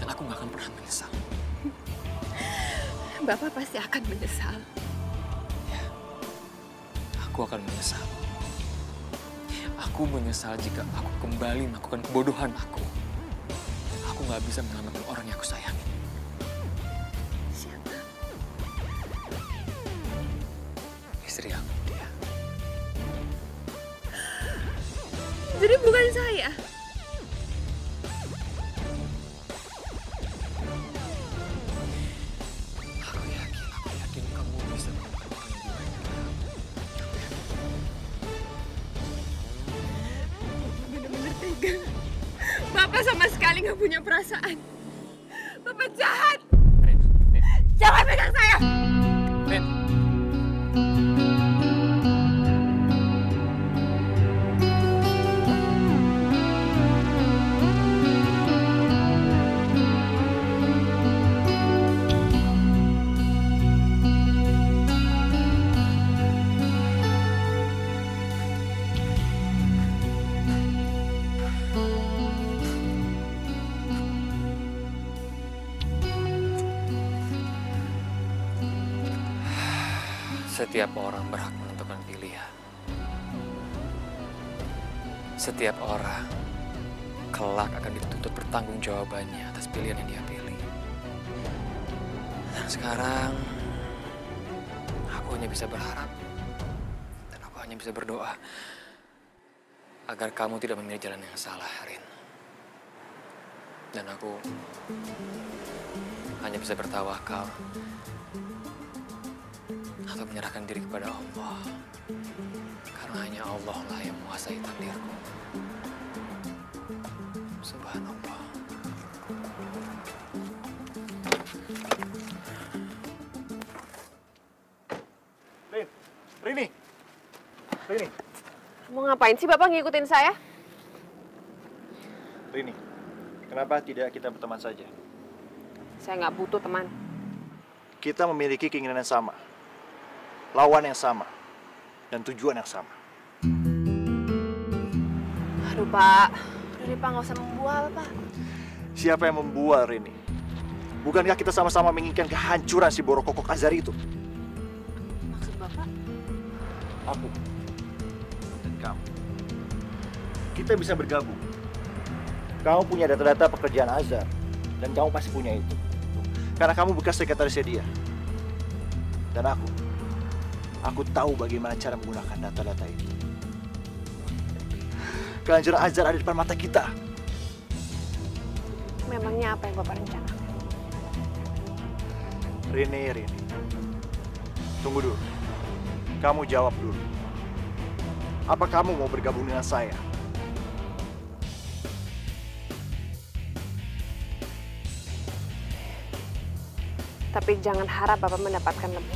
Dan aku gak akan pernah menyesal. Bapak pasti akan menyesal. Ya, aku akan menyesal. Aku menyesal jika aku kembali melakukan kebodohan aku. Aku gak bisa menyelamatkan orang yang aku sayangi. Siapa? Istri aku, dia. Jadi bukan saya. Aku yakin kamu bisa menemukan orang yang baik. Bener-bener tega. Bapak sama sekali nggak punya perasaan. Bapak jahat. Rin. Jangan pegang saya. Rin. Setiap orang berhak menentukan pilihan. Setiap orang kelak akan dituntut pertanggungjawabannya atas pilihan yang dia pilih. Dan sekarang aku hanya bisa berharap dan aku hanya bisa berdoa agar kamu tidak memilih jalan yang salah, Rin. Dan aku hanya bisa bertawakal atau menyerahkan diri kepada Allah. Karena hanya Allah lah yang menguasai takdirku. Subhanallah. Rini. Mau ngapain sih Bapak ngikutin saya? Rini, kenapa tidak kita berteman saja? Saya nggak butuh teman. Kita memiliki keinginan yang sama, lawan yang sama, dan tujuan yang sama. Aduh Pak, udah Pak nggak usah membual Pak. Siapa yang membual, Rini? Bukankah kita sama-sama menginginkan kehancuran si Boro Kokok Azari itu? Maksud Bapak? Aku dan kamu. Kita bisa bergabung. Kamu punya data-data pekerjaan Azhar, dan kamu pasti punya itu. Karena kamu bekas sekretarisnya dia. Dan aku tahu bagaimana cara menggunakan data-data ini. Kehancuran Azhar ada di depan mata kita. Memangnya apa yang Bapak rencanakan? Rini. Tunggu dulu. Kamu jawab dulu. Apa kamu mau bergabung dengan saya? Tapi jangan harap Bapak mendapatkan lebih.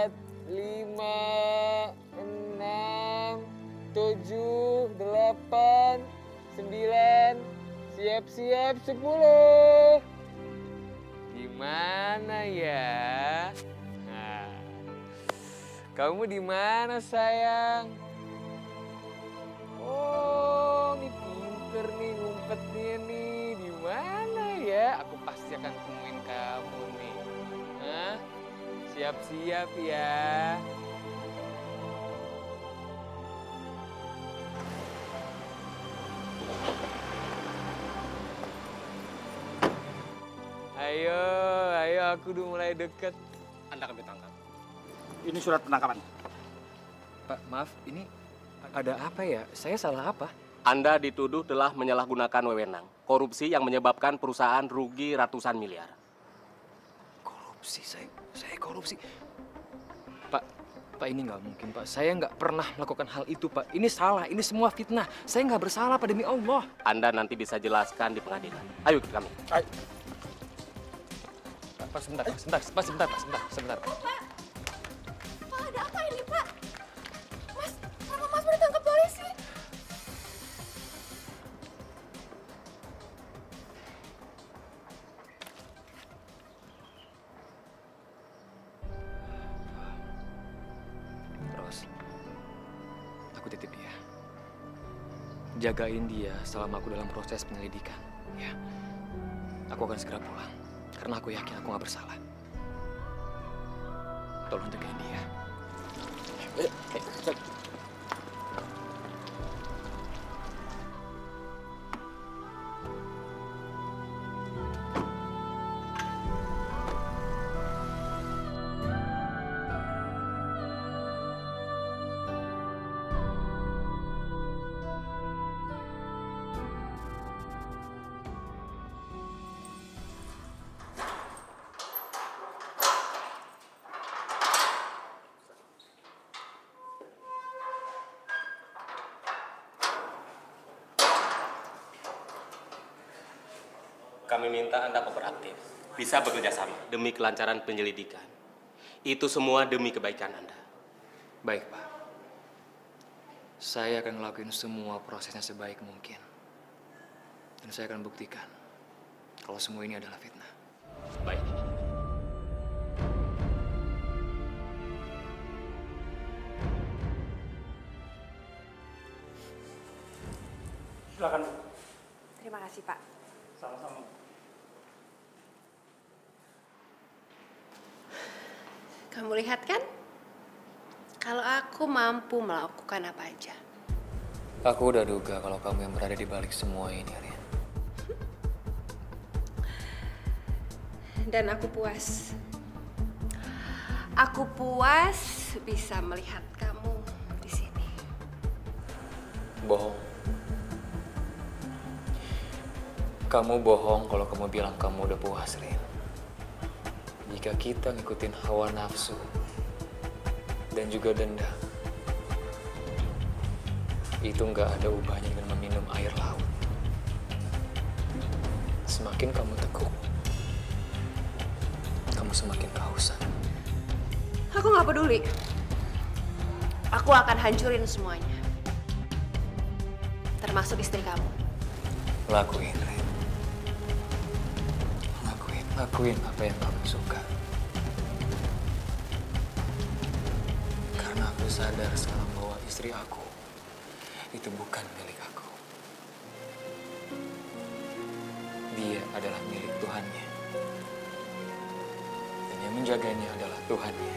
5, 6, 7, 8, 9, siap-siap 10. Gimana ya? Nah, kamu di mana sayang? Oh, ini pinter nih ngumpetnya nih. Di mana ya? Aku pasti akan temuin kamu nih. Hah? Siap-siap ya. Ayo, aku udah mulai deket. Anda akan ditangkap. Ini surat penangkapan. Pak, maaf, ini ada apa ya? Saya salah apa? Anda dituduh telah menyalahgunakan wewenang, korupsi yang menyebabkan perusahaan rugi ratusan miliar. Korupsi, saya korupsi. Pak, ini nggak mungkin, Pak. Saya nggak pernah melakukan hal itu, Pak. Ini salah, ini semua fitnah. Saya nggak bersalah, Pak, demi Allah. Anda nanti bisa jelaskan di pengadilan. Ayo ikut kami. Ayo. Pak, sebentar. Pak, ada apa ini, Pak? Mas, kenapa Mas mau ditangkap polisi? Terus, aku titip dia. Jagain dia selama aku dalam proses penyelidikan. Ya, aku akan segera pulang. Karena aku yakin aku nggak bersalah. Tolong jagain dia. Kami minta Anda kooperatif, bisa bekerja sama demi kelancaran penyelidikan. Itu semua demi kebaikan Anda. Baik, Pak. Saya akan ngelakuin semua prosesnya sebaik mungkin. Dan saya akan buktikan kalau semua ini adalah fitnah. Baik. Silakan, Bu. Terima kasih, Pak. Sama-sama. Kamu lihat kan? Kalau aku mampu melakukan apa aja. Aku udah duga kalau kamu yang berada di balik semua ini, Rin. Dan aku puas. Aku puas bisa melihat kamu di sini. Bohong. Kamu bohong kalau kamu bilang kamu udah puas, Rin. Jika kita ngikutin hawa nafsu dan juga dendam, itu nggak ada ubahnya dengan meminum air laut. Semakin kamu tekuk, kamu semakin kehausan. Aku nggak peduli. Aku akan hancurin semuanya. Termasuk istri kamu. Lakuin, Rin. Lakuin apa yang kamu suka. Karena aku sadar sekarang bahwa istri aku itu bukan milik aku. Dia adalah milik Tuhannya. Dan yang menjaganya adalah Tuhannya.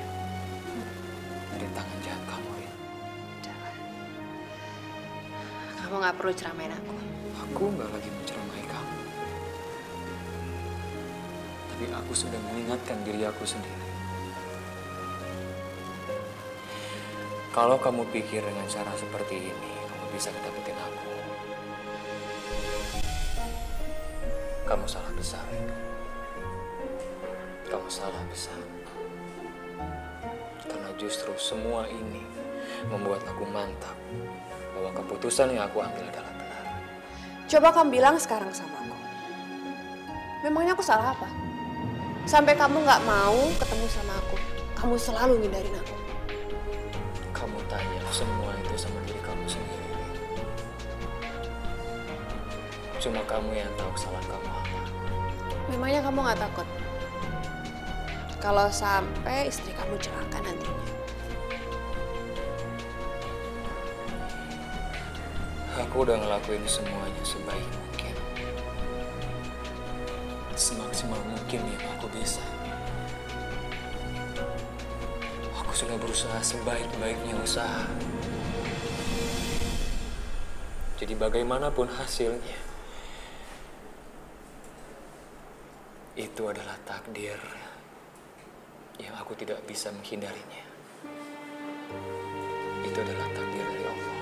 Dari tangan jahat kamu, Rin. Kamu nggak perlu ceramain aku. Aku nggak lagi menceramai kamu. Tapi aku sudah mengingatkan diri aku sendiri. Kalau kamu pikir dengan cara seperti ini, kamu bisa dapetin aku. Kamu salah besar. Kamu salah besar. Karena justru semua ini membuat aku mantap bahwa keputusan yang aku ambil adalah benar. Coba kamu bilang sekarang sama aku. Memangnya aku salah apa? Sampai kamu nggak mau ketemu sama aku. Kamu selalu ngindarin aku. Kamu tanya semua itu sama diri kamu sendiri. Cuma kamu yang tahu kesalahan kamu apa. Memangnya kamu nggak takut? Kalau sampai istri kamu celaka nantinya. Aku udah ngelakuin semuanya sebaik mungkin. Semaksimal mungkin yang aku bisa. Aku sudah berusaha sebaik-baiknya usaha. Jadi bagaimanapun hasilnya, itu adalah takdir yang aku tidak bisa menghindarinya. Itu adalah takdir dari Allah.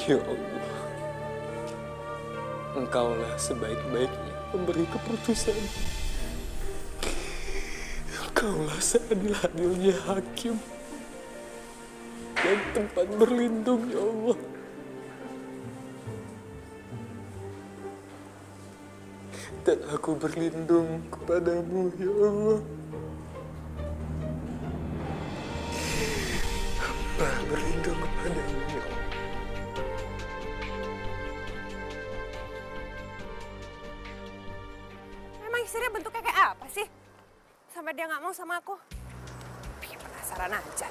Ya Allah, Engkaulah sebaik-baiknya memberi keputusan. Engkaulah seadil-adilnya hakim dan tempat berlindung, ya Allah. Dan aku berlindung kepadamu, ya Allah. Hamba berlindung kepadamu, ya Allah. Istrinya bentuknya kayak apa sih? Sampai dia nggak mau sama aku. Bikin penasaran aja.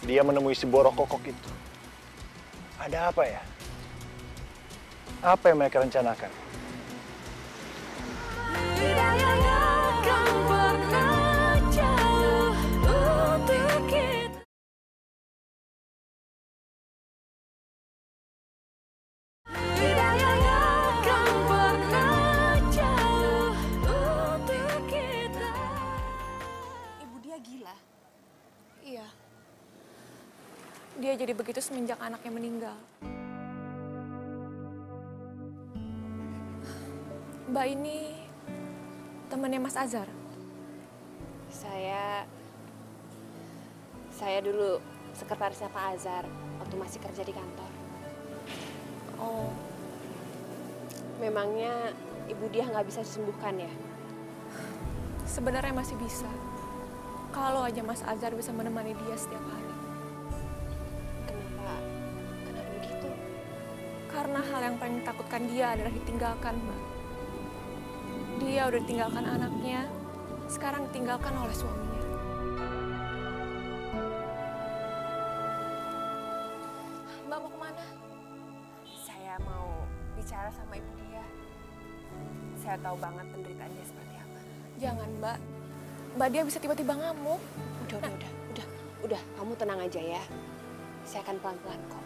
Dia menemui si Borok Kokok itu. Ada apa ya? Apa yang mereka rencanakan? Dia jadi begitu semenjak anaknya meninggal. Mbak ini temannya Mas Azhar? Saya dulu sekretarisnya Pak Azhar waktu masih kerja di kantor. Oh, Memangnya Ibu Diah nggak bisa disembuhkan ya? sebenarnya masih bisa. Kalau aja Mas Azhar bisa menemani dia setiap hari. Kenapa begitu? Karena hal yang paling ditakutkan dia adalah ditinggalkan, Mbak. Dia udah ditinggalkan anaknya, sekarang ditinggalkan oleh suaminya. Mbak mau kemana? Saya mau bicara sama Ibu Diah. Saya tahu banget penderitaan dia seperti apa. Jangan, Mbak. Mbak dia bisa tiba-tiba ngamuk. Udah, kamu tenang aja ya. Saya akan pelan-pelan kok.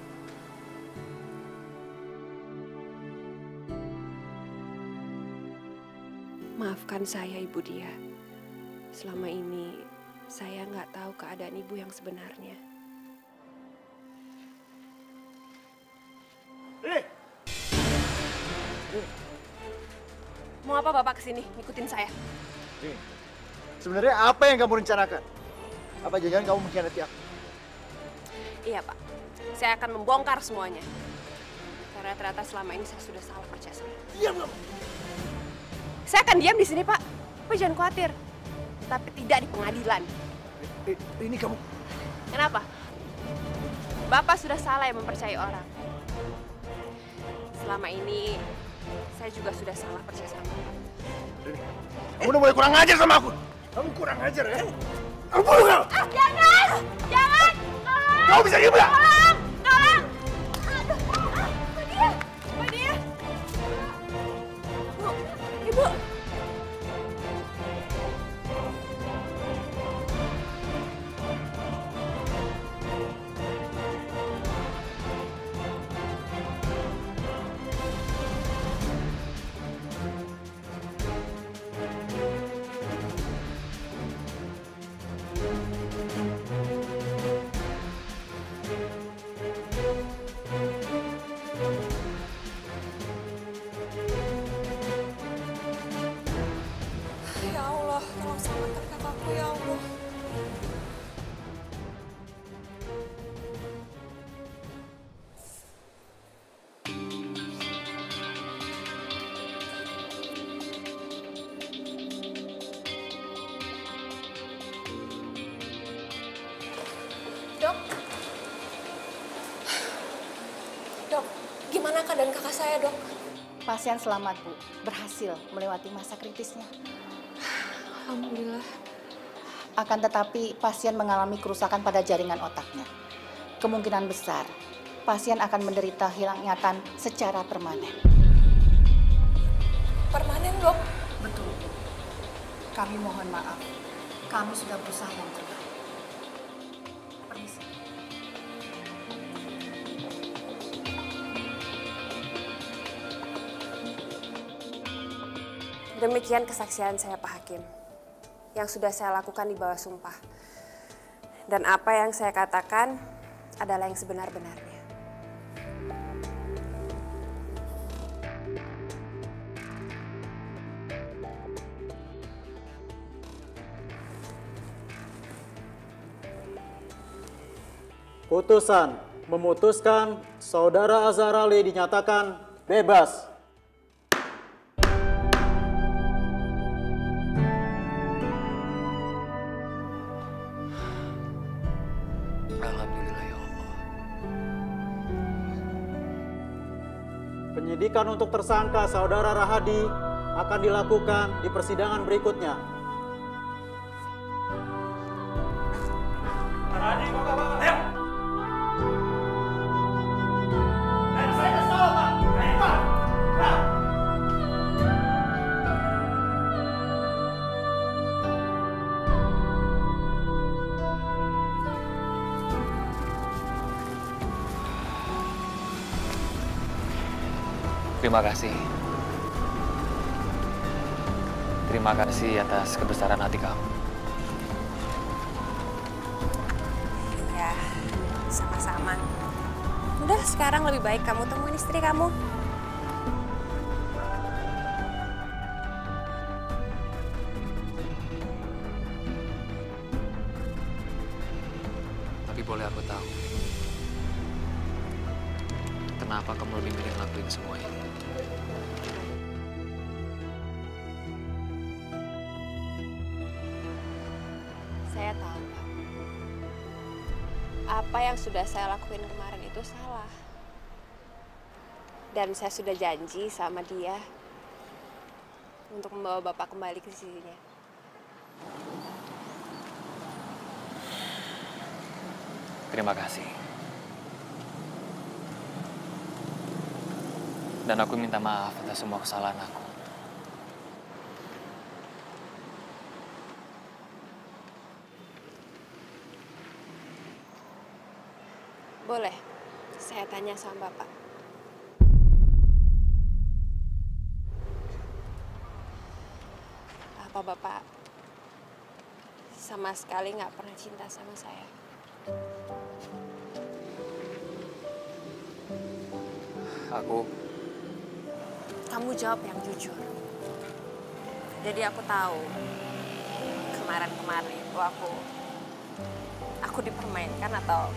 Maafkan saya, Ibu Diah. Selama ini saya nggak tahu keadaan Ibu yang sebenarnya. Mau apa Bapak kesini ngikutin saya? Sebenarnya apa yang kamu rencanakan? Apa jangan kamu mengkhianati aku? Iya Pak, saya akan membongkar semuanya. Karena ternyata selama ini saya sudah salah percaya sama Ibu. Diam kamu! Saya akan diam di sini Pak. Bapak jangan khawatir. Tapi tidak di pengadilan. Ini kamu... Kenapa? Bapak sudah salah yang mempercayai orang. Selama ini saya juga sudah salah percaya sama Bapak. Kamu udah mulai kurang ajar sama aku. Kamu kurang ajar ya? Aku bunuh kamu! Jangan! Jangan! Tolong! Kamu bisa diam nggak? Tolong! Tolong! Aduh! Mbak Diah! Mbak Diah! Bu, Ibu. Ya Allah, tolong selamatkan kakakku ya Allah. Dok? Dok, gimana keadaan kakak saya, Dok? Pasien selamat, Bu. Berhasil melewati masa kritisnya. Alhamdulillah. Akan tetapi pasien mengalami kerusakan pada jaringan otaknya. Kemungkinan besar pasien akan menderita hilang ingatan secara permanen. Permanen, Dok? Betul, Bu. Kami mohon maaf. Kami sudah berusaha yang terbaik. Permisi. Demikian kesaksian saya Pak Hakim. Yang sudah saya lakukan di bawah sumpah. Dan apa yang saya katakan adalah yang sebenar-benarnya. Putusan memutuskan Saudara Azhar Ali dinyatakan bebas. Alhamdulillah ya Allah. Penyidikan untuk tersangka Saudara Rahadi akan dilakukan di persidangan berikutnya. Rahadi, mau ke bawah, ayo! Saya kesal, Pak! Pak! Pak! Terima kasih. Terima kasih atas kebesaran hati kamu. Iya, sama-sama. sekarang lebih baik kamu temuin istri kamu. Tapi boleh aku tahu, kenapa kamu lebih milih ngelakuin semua ini? Saya tahu, Pak. Apa yang sudah saya lakuin kemarin itu salah. Dan saya sudah janji sama dia untuk membawa Bapak kembali ke sisinya. Terima kasih. Dan aku minta maaf atas semua kesalahan aku. Boleh, saya tanya sama Bapak. Apa Bapak sama sekali nggak pernah cinta sama saya? Kamu jawab yang jujur. Jadi aku tahu kemarin itu aku dipermainkan atau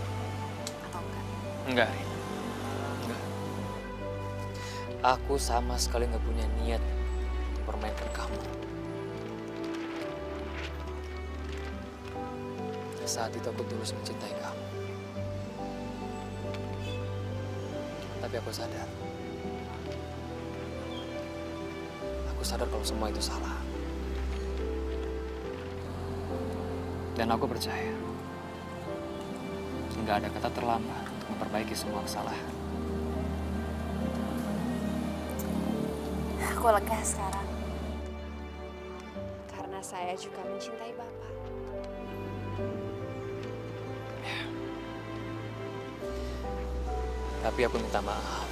enggak? Enggak, Rin. Enggak. Aku sama sekali nggak punya niat mempermainkan kamu. Saat itu aku tulus mencintai kamu. Tapi aku sadar. Aku sadar kalau semua itu salah. Dan aku percaya nggak ada kata terlambat untuk memperbaiki semua kesalahan. Aku lega sekarang. Karena saya juga mencintai Bapak. Tapi aku minta maaf.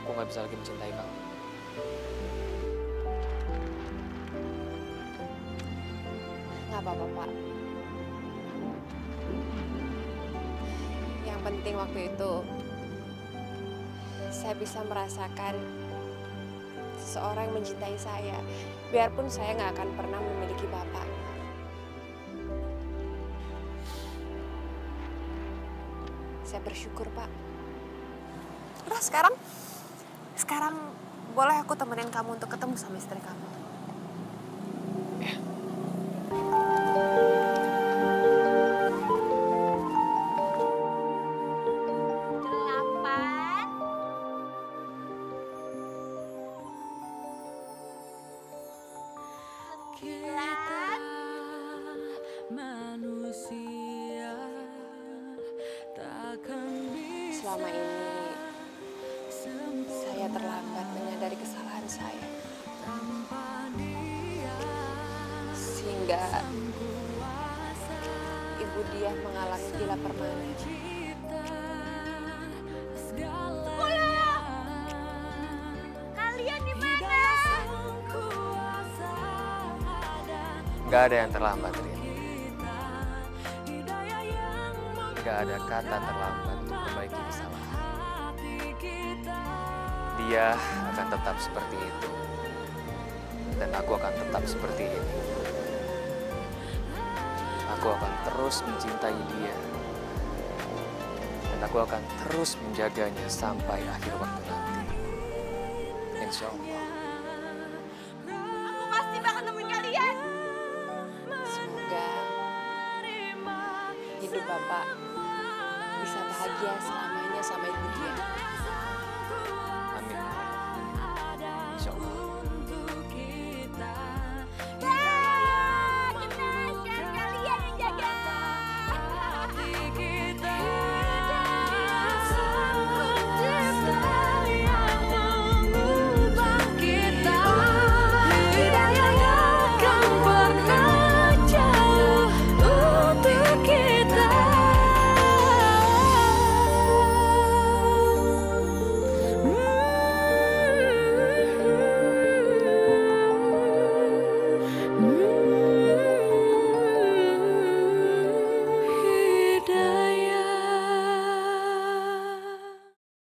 Aku nggak bisa lagi mencintai kamu. Nggak apa-apa, Pak. Yang penting waktu itu saya bisa merasakan seseorang yang mencintai saya. Biarpun saya nggak akan pernah memiliki Bapak. Saya bersyukur, Pak. Udah sekarang boleh aku temenin kamu untuk ketemu sama istri kamu. Ya. Selama ini saya terlambat menyadari kesalahan saya, sehingga ibu dia mengalami gila permanen. Kalian di mana? Gak ada yang terlambat, Rin. Gak ada kata terlambat untuk memperbaiki kesalahan. Dia akan tetap seperti itu. Dan aku akan tetap seperti ini. Aku akan terus mencintai dia. Dan aku akan terus menjaganya sampai akhir waktu nanti. Insya Allah. Aku pasti bakal nemuin kalian. Semoga hidup Bapak bisa bahagia selamanya sama ibu dia.